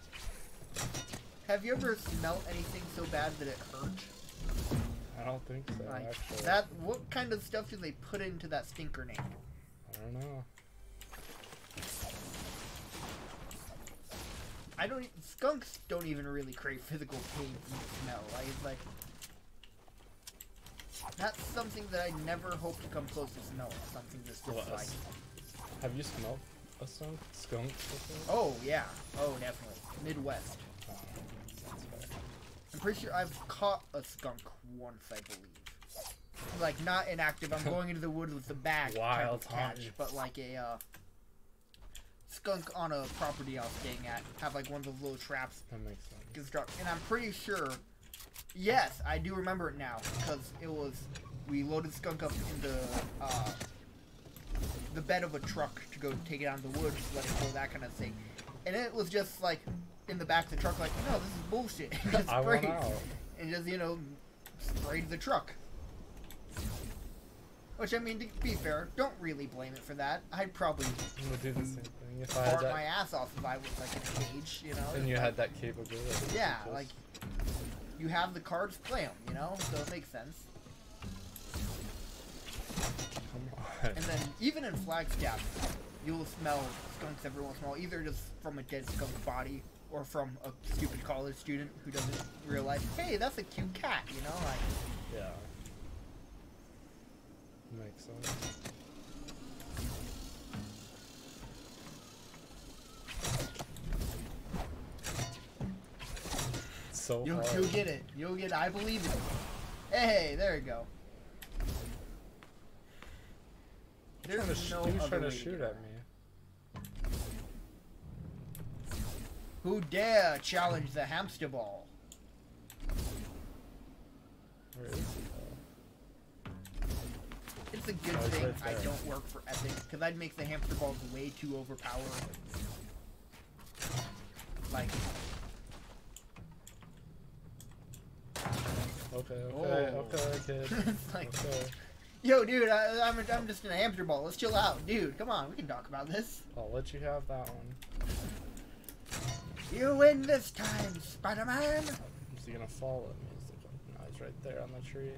Have you ever smelled anything so bad that it hurt? I don't think so, Like, actually. what kind of stuff do they put into that stink grenade? I don't know. Skunks don't even really crave physical pain from the smell. Like, it's like, that's something that I never hope to come close to smelling. Something that's just What, like, have you smelled a skunk before? oh yeah, oh definitely, Midwest. Oh, that's fair. I'm pretty sure I've caught a skunk once, I believe. Like, not inactive, I'm going into the woods with the bag Wild type of catch, hunting. but like a, skunk on a property I was staying at, have like one of those little traps That makes sense. construct, and I'm pretty sure, yes, I do remember it now, because it was, we loaded skunk up in the bed of a truck to go take it out of the woods, let it go, that kind of thing. And it was just like, in the back of the truck, like, no, this is bullshit. And just I went sprayed. out. And just, sprayed the truck. Which, I mean, to be fair, don't really blame it for that. I'd probably I would do the same thing if I had fart my that. ass off if I was, like, in a cage, And you had that capability. Yeah, Just- like, you have the cards, play them, so it makes sense. Come on. And then, even in Flagstaff, you'll smell skunks every once in a while, either just from a dead skunk body, or from a stupid college student who doesn't realize, hey, that's a cute cat, like... Yeah. Makes sense. It's so You'll hard. get it. You'll get it. I believe it. Hey, there you go. He was There's no trying other to way to shoot get at around. me. Who dare challenge the hamster ball? Where is he though? It's a good Oh, he's thing right I there. don't work for Epic, because I'd make the hamster balls way too overpowered. Like, Okay, Oh. okay, kid. It's like- okay. yo, dude, I'm just in a hamster ball. Let's chill out. Dude, come on, we can talk about this. I'll let you have that one. You win this time, Spider-Man! Is he gonna fall at me? No, he's right there on the tree.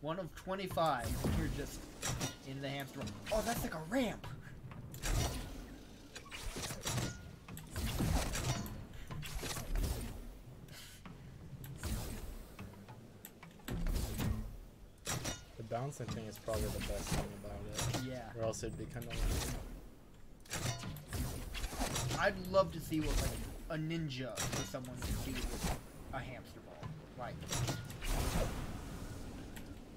One of 25. You're just in the hamster ball. Oh, that's like a ramp. The bouncing thing is probably the best thing about it. Yeah. Or else it'd be kind of I'd love to see what, like, a ninja or someone could do with a hamster ball. Like,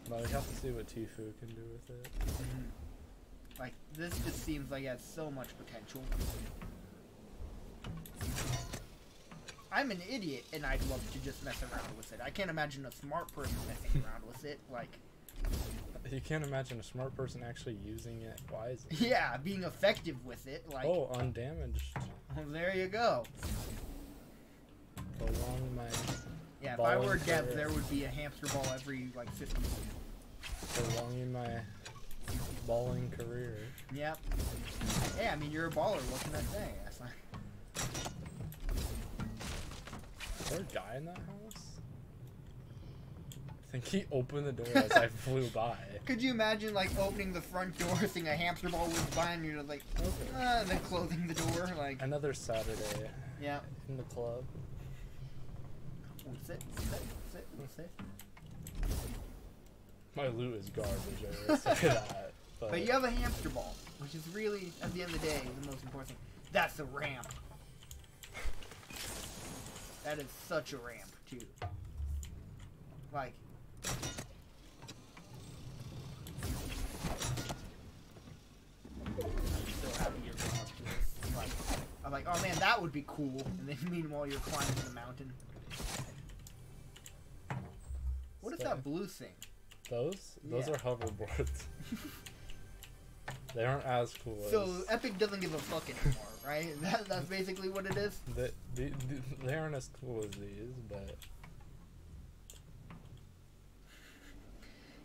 But we have to see what Tfue can do with it. like, this just seems like it has so much potential. I'm an idiot, and I'd love to just mess around with it. I can't imagine a smart person messing around with it. Like, You can't imagine a smart person actually using it wisely. Yeah, being effective with it. Like, oh, undamaged. well, there you go. Prolong my. Yeah, if I were dev, there would be a hamster ball every like 50 feet. Prolonging my balling career. Yep. Hey, I mean, you're a baller. What can I say? That's not... Is there a guy in that house? I think he opened the door as I flew by. Could you imagine, like, opening the front door, seeing a hamster ball whiz by, and you're like, okay. and then closing the door, like... Another Saturday. Yeah. In the club. We'll sit. My loot is garbage, I will say that. But you have a hamster ball, which is really, at the end of the day, the most important thing. That's the ramp. That is such a ramp, too. Like... I'm so happy you're going up to this. Like, I'm like, oh man, that would be cool. And then meanwhile, you're climbing the mountain. What is that blue thing? Those are hoverboards. They aren't as cool as... So Epic doesn't give a fuck anymore, right? That's basically what it is? They aren't as cool as these, but...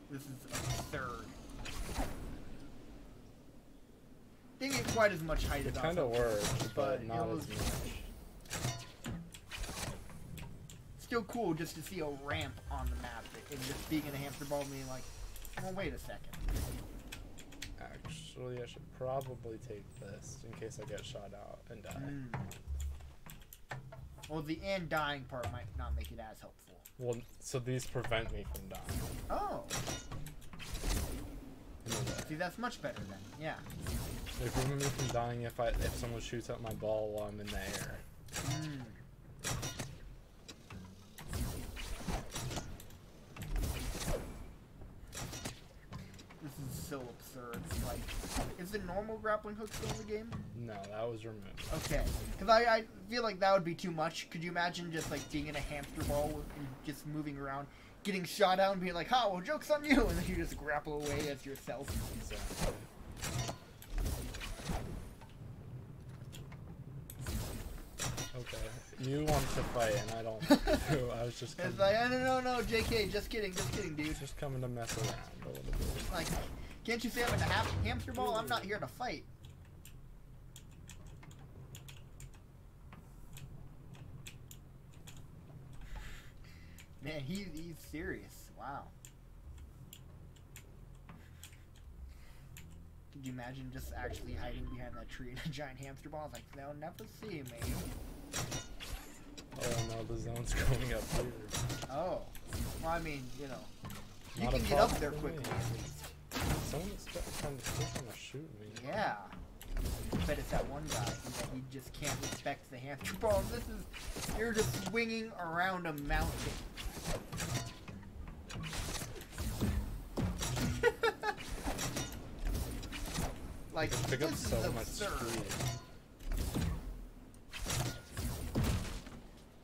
This is absurd. Didn't get quite as much height as it kind of worked, but not as much. Still cool just to see a ramp on the map and just being in a hamster ball being like, well, wait a second. Actually, I should probably take this in case I get shot out and die. Well, the and dying part might not make it as helpful. Well, so these prevent me from dying. Oh. See, that's much better then. Yeah. They prevent me from dying if someone shoots at my ball while I'm in the air. This is so absurd. Like, is the normal grappling hook still in the game? No, that was removed. Okay. Because I feel like that would be too much. Could you imagine just, like, being in a hamster ball and just moving around, getting shot out and being like, ha, well, joke's on you, and then you just grapple away as yourself. Exactly. Okay. You want to fight, and I don't. I was just. It's like, no, JK, just kidding, dude. Just coming to mess around a little bit. Like, can't you say I'm in a hamster ball? I'm not here to fight. Man, he's serious. Wow. Could you imagine just actually hiding behind that tree in a giant hamster ball? Like, they'll never see me. Oh no, the zone's going up here. Oh. Well, I mean, you know. You Not can get up there quickly. Someone's trying to shoot me. Yeah. I bet it's that one guy that he just can't respect the hamster ball. This is, you're just swinging around a mountain. Like, pick up this so is much absurd. speed.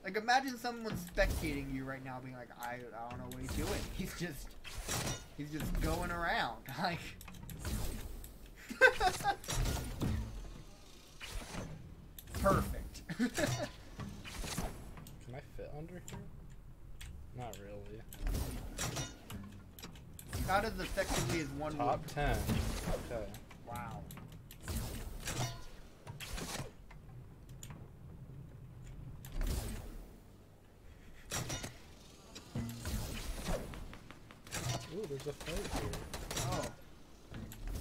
Like, imagine someone spectating you right now being like, I don't know what he's doing. He's just going around. Like... Perfect. Can I fit under here? Not really. Not as effectively as one Top would. 10. Okay. Wow. Ooh, there's a fight here. Oh.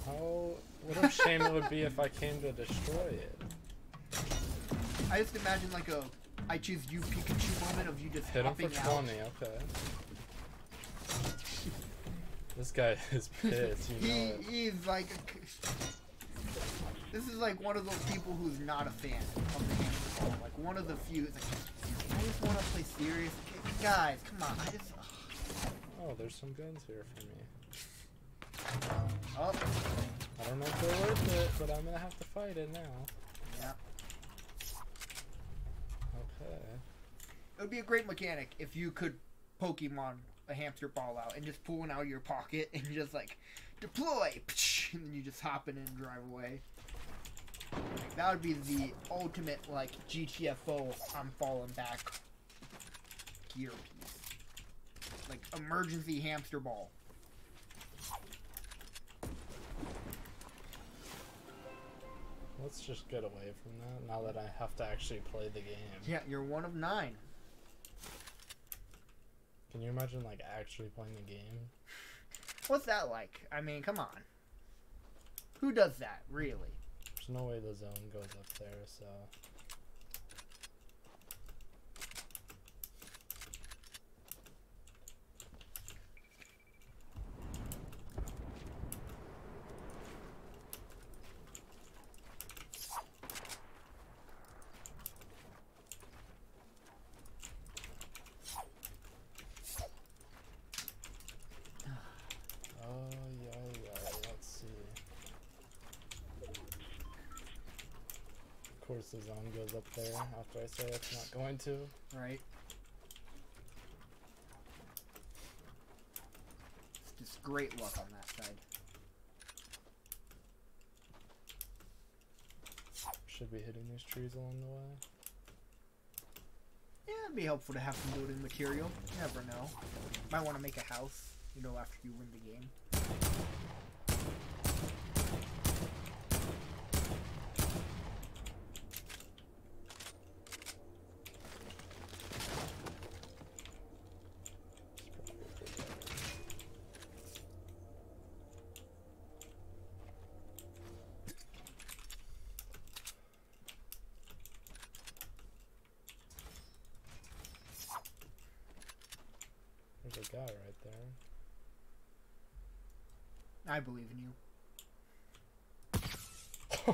How... What a shame it would be if I came to destroy it. I just imagine like a I choose you Pikachu moment of you just Hit him hopping for out. 20, okay. This guy is pissed, you know it. He's like this is like one of those people who's not a fan of the hamster ball. Like one of the few. It's like, I just want to play serious. Guys, come on. Oh, there's some guns here for me. Oh. I don't know if they're worth it, but I'm gonna have to fight it now. Yeah. Okay. It would be a great mechanic if you could Pokemon a hamster ball out and just pull one out of your pocket and you're just like, deploy, and then you just hop in and drive away. That would be the ultimate, like, GTFO, I'm falling back gear piece. Like, emergency hamster ball. Let's just get away from that now that I have to actually play the game. Yeah, you're 1 of 9. Can you imagine, like, actually playing the game? What's that like? I mean, come on. Who does that, really? There's no way the zone goes up there, so... Of course the zone goes up there after I say it's not going to. Right. It's just great luck on that side. Should be hitting these trees along the way. Yeah, it'd be helpful to have some building material. You never know. Might want to make a house, you know, after you win the game. There's a guy right there. I believe in you.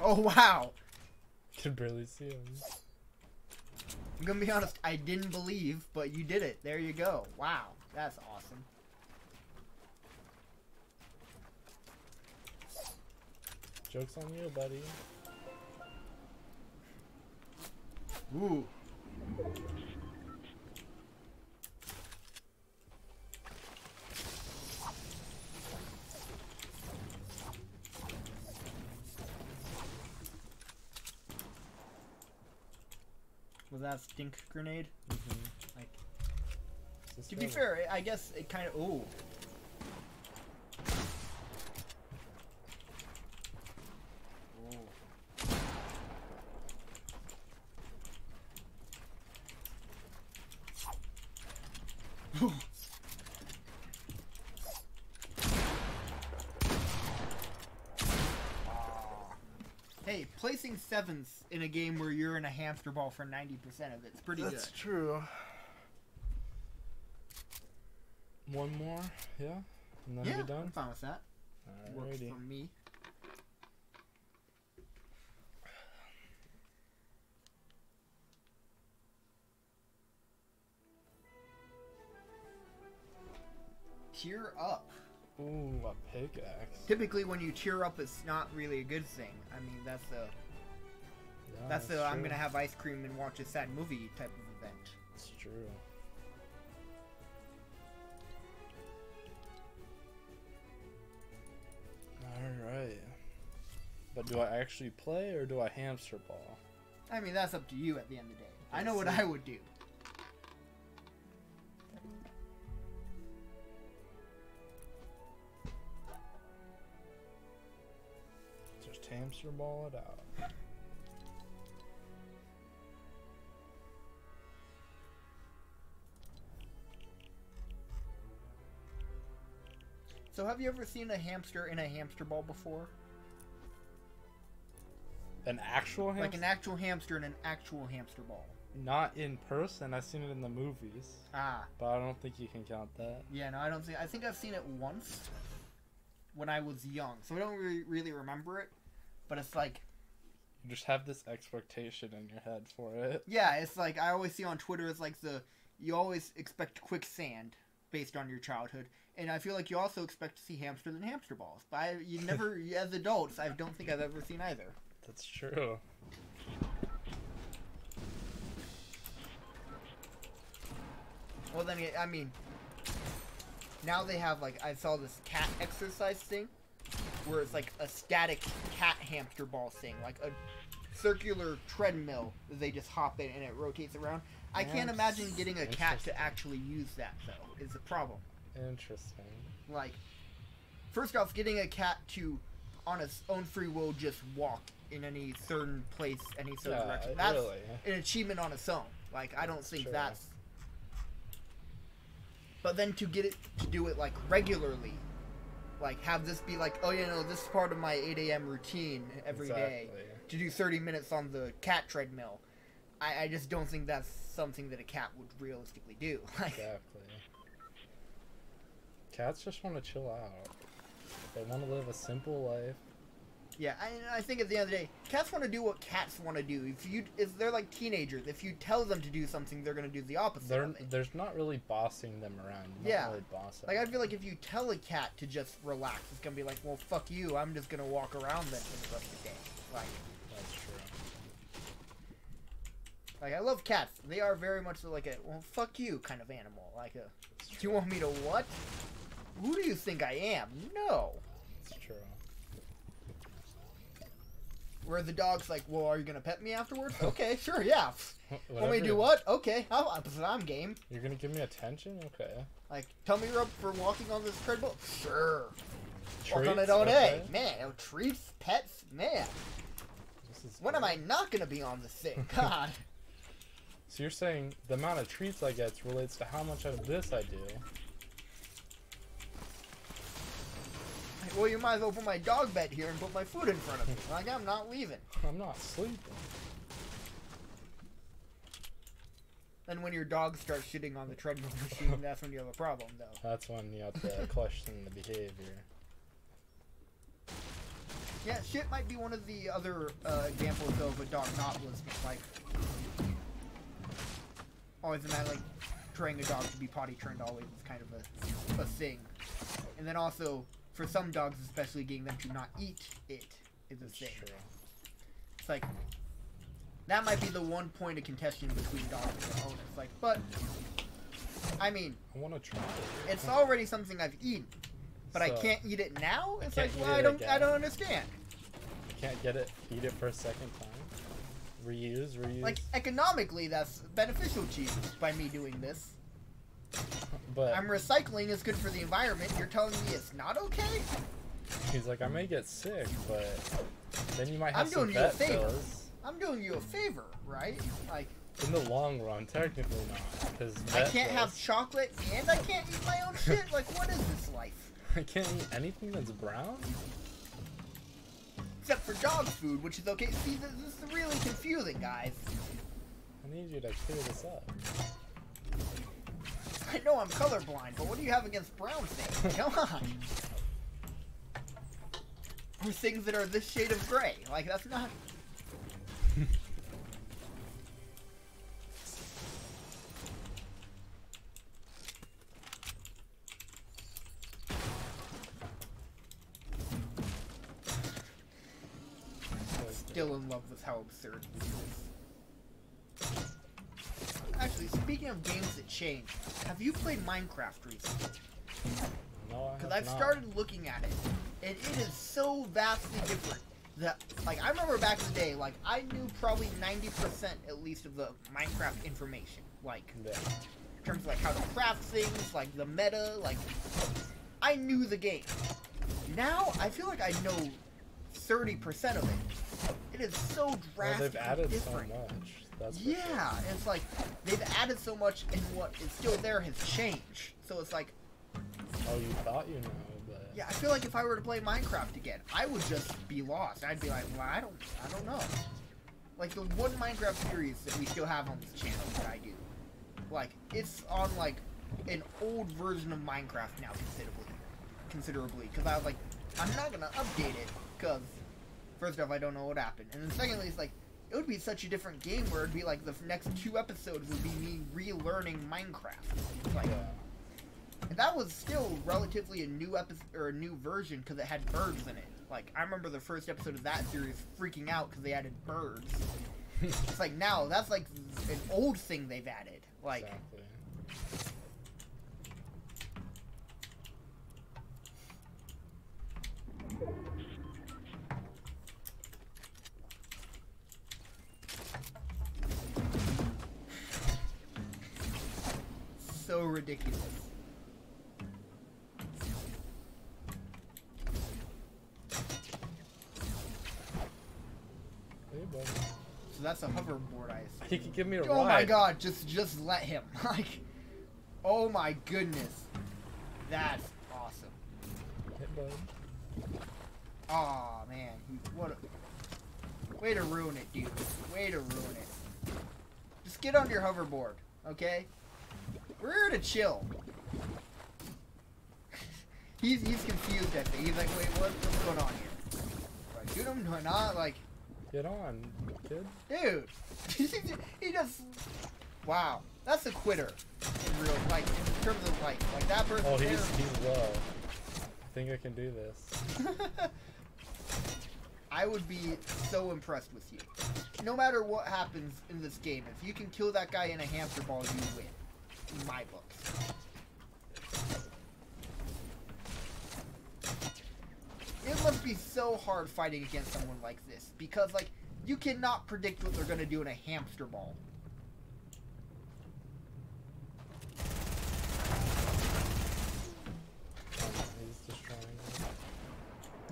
Oh, wow! Can barely see him. I'm gonna be honest, I didn't believe, but you did it. There you go. Wow, that's awesome. Joke's on you, buddy. Ooh. Was that a stink grenade? Mm-hmm. Like, to guy be fair, I guess it kind of. Ooh. Ooh. Hey, placing 7th in a game where you're in a hamster ball for 90% of it's pretty good. That's true. One more, yeah? And then Yeah, we're done? I'm fine with that. Works Alrighty. for me. Tear up. Ooh, a pickaxe. Typically, when you tear up, it's not really a good thing. I mean, that's the I'm true. gonna have ice cream and watch a sad movie type of event. It's true. Alright. But do I actually play or do I hamster ball? I mean, that's up to you at the end of the day. I know Let's what see. I would do. Just hamster ball it out. So, have you ever seen a hamster in a hamster ball before? An actual hamster? Like an actual hamster in an actual hamster ball. Not in person. I've seen it in the movies. Ah. But I don't think you can count that. Yeah, no, I don't think. I think I've seen it once when I was young, so I don't really remember it. But it's like, You just have this expectation in your head for it. yeah, it's like I always see on Twitter. It's like you always expect quicksand based on your childhood, and I feel like you also expect to see hamsters and hamster balls. But you never, as adults, I don't think I've ever seen either. That's true. Well, then I mean, now they have, like, I saw this cat exercise thing, where it's like a static cat hamster ball thing, like a circular treadmill that they just hop in and it rotates around. I can't imagine getting a cat to actually use that, though, is the problem. Interesting. Like, first off, getting a cat to, on its own free will, just walk in any certain place, any certain direction. That's really an achievement on its own. Like, I don't think true. that's... But then to get it to do it, like, regularly, like, have this be like, oh, you know, this is part of my 8 a.m. routine every day, to do 30 minutes on the cat treadmill. I just don't think that's something that a cat would realistically do. Like, exactly. Cats just want to chill out. They want to live a simple life. Yeah, I think at the end of the day, cats want to do what cats want to do. If they're like teenagers, if you tell them to do something, they're gonna do the opposite. There's not really bossing them around. Yeah, really bossing like I feel like if you tell a cat to just relax, it's gonna be like, well, fuck you. I'm just gonna walk around then for the rest of the day. Like, that's true. Like, I love cats. They are very much like a, well, fuck you kind of animal. Like a, do you want me to what? Who do you think I am? No. It's true. Where the dog's like, well, are you gonna pet me afterwards? Okay, sure, yeah. Want me to do you- what? Okay, I'm game. You're gonna give me attention? Okay. Like, tummy rub for walking on this treadmill? Sure. Walk on Treats? it all day. Okay. Man, no treats, pets, man. This is When am great. I not gonna be on this thing? God. So you're saying the amount of treats I get relates to how much of this I do? Well, you might as well put my dog bed here and put my food in front of me. Like, I'm not leaving. I'm not sleeping. Then when your dog starts shitting on the treadmill machine, that's when you have a problem, though. That's when you have to question the behavior. Yeah, shit might be one of the other examples of a dog not listening. Like, always imagine, like, training a dog to be potty trained always is kind of a thing. And then also, for some dogs especially, getting them to not eat it is a thing. True. It's like, that might be the one point of contention between dogs and owners. Like, but, I mean, I want to try it. it's already something I've eaten, but I So, can't eat it now? It's can't like, eat well, it I again. don't understand. You can't eat it for a second time. Reuse. Like, economically, that's beneficial to you by me doing this. But I'm recycling is good for the environment. You're telling me it's not okay? he's like, I may get sick, but then you might I'm have some doing you a vet favor. bills. I'm doing you a favor, right? Like, In the long run, technically not, because I can't have chocolate and I can't eat my own shit? Like, what is this life? I can't eat anything that's brown. Except for dog food, which is okay. See, this is really confusing, guys. I need you to clear this up. I know I'm colorblind, but what do you have against brown things? Come on. Or things that are this shade of gray. Like, that's not... Still in love with how absurd this is. Actually, speaking of games that change, have you played Minecraft recently? No, I Because have I've not. started looking at it, and it is so vastly different that, like, I remember back in the day, like, I knew probably 90% at least of the Minecraft information. Like, Yeah. in terms of, like, how to craft things, like, the meta, like, I knew the game. Now, I feel like I know 30% of it. It is so Well, drastically they've added different. so much. That's for Yeah, and it's like, they've added so much, and what is still there has changed. So it's like, sure. Oh, you thought you know, but yeah, I feel like if I were to play Minecraft again, I would just be lost. I'd be like, well, I don't know. Like, the one Minecraft series that we still have on this channel that I do, like, it's on, like, an old version of Minecraft now, considerably, because I was like, I'm not gonna update it, because, first off, I don't know what happened, and then secondly, it's like, it would be such a different game where it'd be like, the next 2 episodes would be me relearning Minecraft. Like, yeah. and that was still relatively a new episode, or a new version, because it had birds in it. Like, I remember the first episode of that series freaking out because they added birds. It's like, now, that's like an old thing they've added. Like, Exactly. ridiculous. Hey, buddy. So that's a hoverboard, I assume. He could give me a ride. Oh my god, just let him. Like, oh my goodness. That's awesome. Hey, bud. Aw, man. What a... Way to ruin it, dude. Way to ruin it. Just get on your hoverboard, okay? We're here to chill. He's confused at me. He's like, wait, what's going on here? Do I shoot him? Do I not? Like... Get on, kid. Dude, he just, wow, that's a quitter in real, like, in terms of like that person. Oh, he's low. I think I can do this. I would be so impressed with you. No matter what happens in this game, if you can kill that guy in a hamster ball, you win. In my books. It must be so hard fighting against someone like this, because, like, you cannot predict what they're going to do in a hamster ball. He's destroying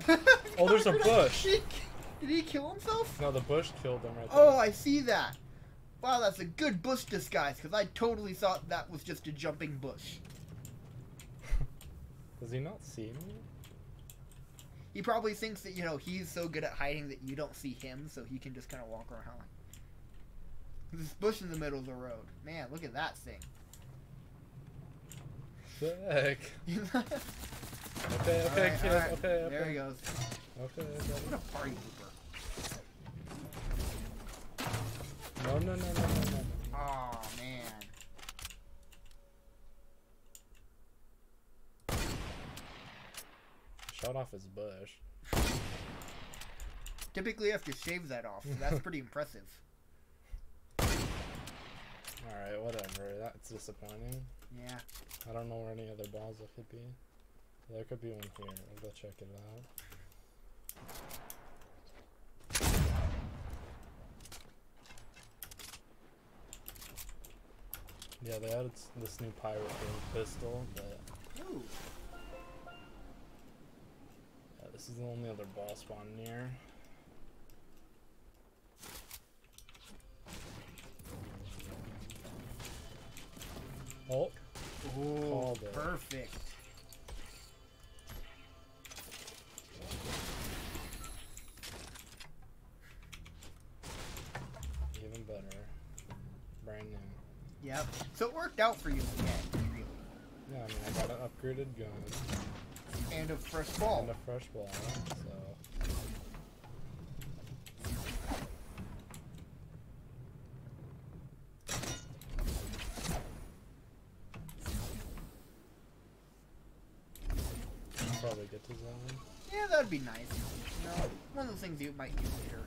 it. Oh, there's a bush! Did he kill himself? No, the bush killed him right there. Oh, I see that. Wow, that's a good bush disguise, because I totally thought that was just a jumping bush. Does he not see me? He probably thinks that, you know, he's so good at hiding that you don't see him, so he can just kind of walk around. This bush in the middle of the road. Man, look at that thing. Sick. Okay, All kid. right. Okay. There he goes. Okay. What a party pooper. No. Oh man. Shot off his bush. Typically you have to shave that off, so that's pretty impressive. Alright, whatever. That's disappointing. Yeah. I don't know where any other balls there could be. There could be one here. I'll go check it out. Yeah, they added this new pirate pistol, but Ooh. yeah, this is the only other ball spawn near. Oh, Ooh, called it. perfect. Even better. Brand new. Yep. So it worked out for you in the end, really. Yeah, I mean, I got an upgraded gun. And a fresh ball. And a fresh ball, so... Probably get to zone. Yeah, that'd be nice. You know, one of the things you might use later.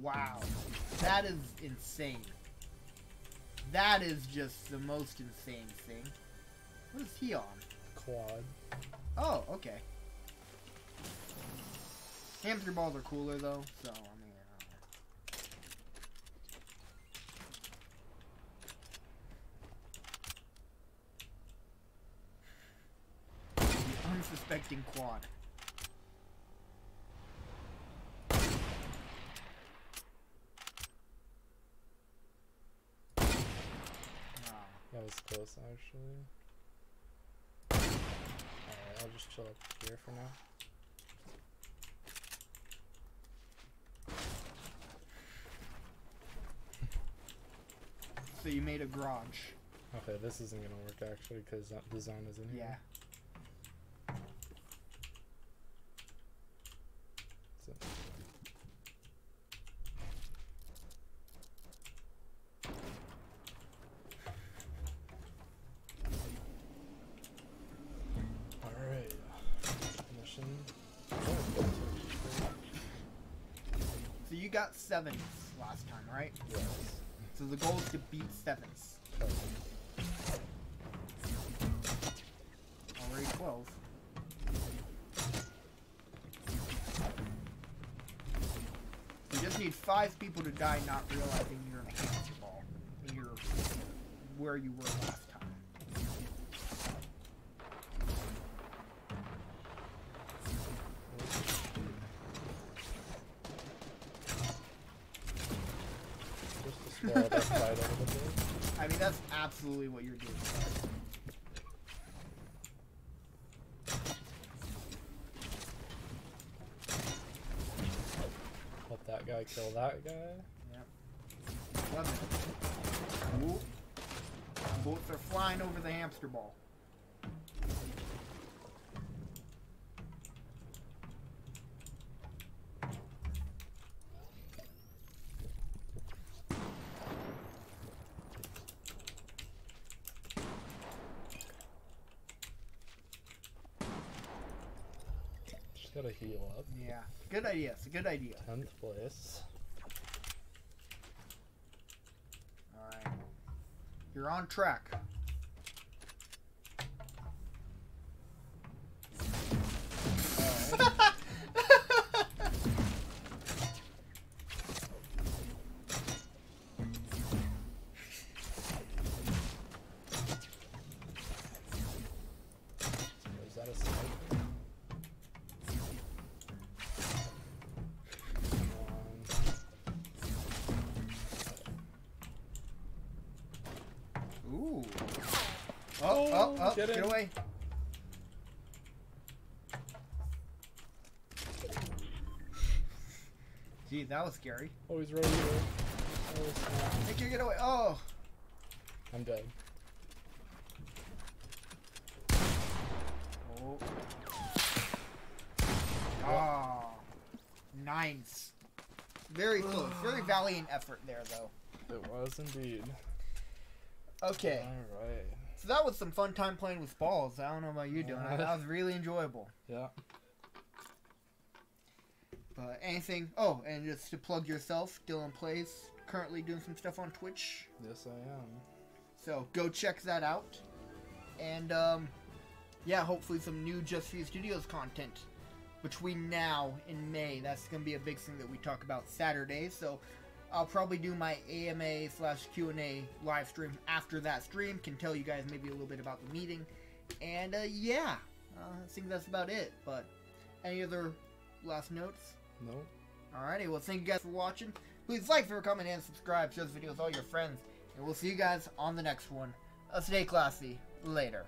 Wow. That is insane. That is just the most insane thing. What is he on? Quad. Oh, okay. Hamster balls are cooler though, so I mean. The unsuspecting quad. That was close, actually. Alright, I'll just chill up here for now. So you made a garage. Okay, this isn't gonna work actually because the zone is in here. Yeah. So. Alright. Mission. So you got 7s last time, right? Yes. So the goal is to beat 7s. Okay. grade 12. You just need 5 people to die not realizing you're in a hamster ball. And you're where you were last time. Just to spoil that fight a little bit. I mean, that's absolutely what you're doing. Let that guy kill that guy. Yep. Love it. Ooh. Bullets are flying over the hamster ball. Just gotta heal up. Yeah. Good idea. It's a good idea. 10th place. Alright. You're on track. Is that a sniper? Ooh. Oh, get away. Gee, that was scary. Oh, he's right here. Oh, snap. Make you get away. Oh. I'm dead. Oh. Oh. Nice. Very close. Very valiant effort there, though. It was indeed. Okay. Alright. So that was some fun time playing with balls. I don't know about you, Donut. That was really enjoyable. Yeah. But anything... Oh, and just to plug yourself, Dylan Plays, currently doing some stuff on Twitch. Yes, I am. So go check that out. And, yeah, hopefully some new Just For You Studios content between now and May. That's going to be a big thing that we talk about Saturday. So I'll probably do my AMA/Q&A live stream after that stream. Can tell you guys maybe a little bit about the meeting. And, yeah, I think that's about it. But any other last notes? No. Alrighty, well, thank you guys for watching. Please like, favorite, comment, and subscribe. Share this video with all your friends. And we'll see you guys on the next one. Stay classy. Later.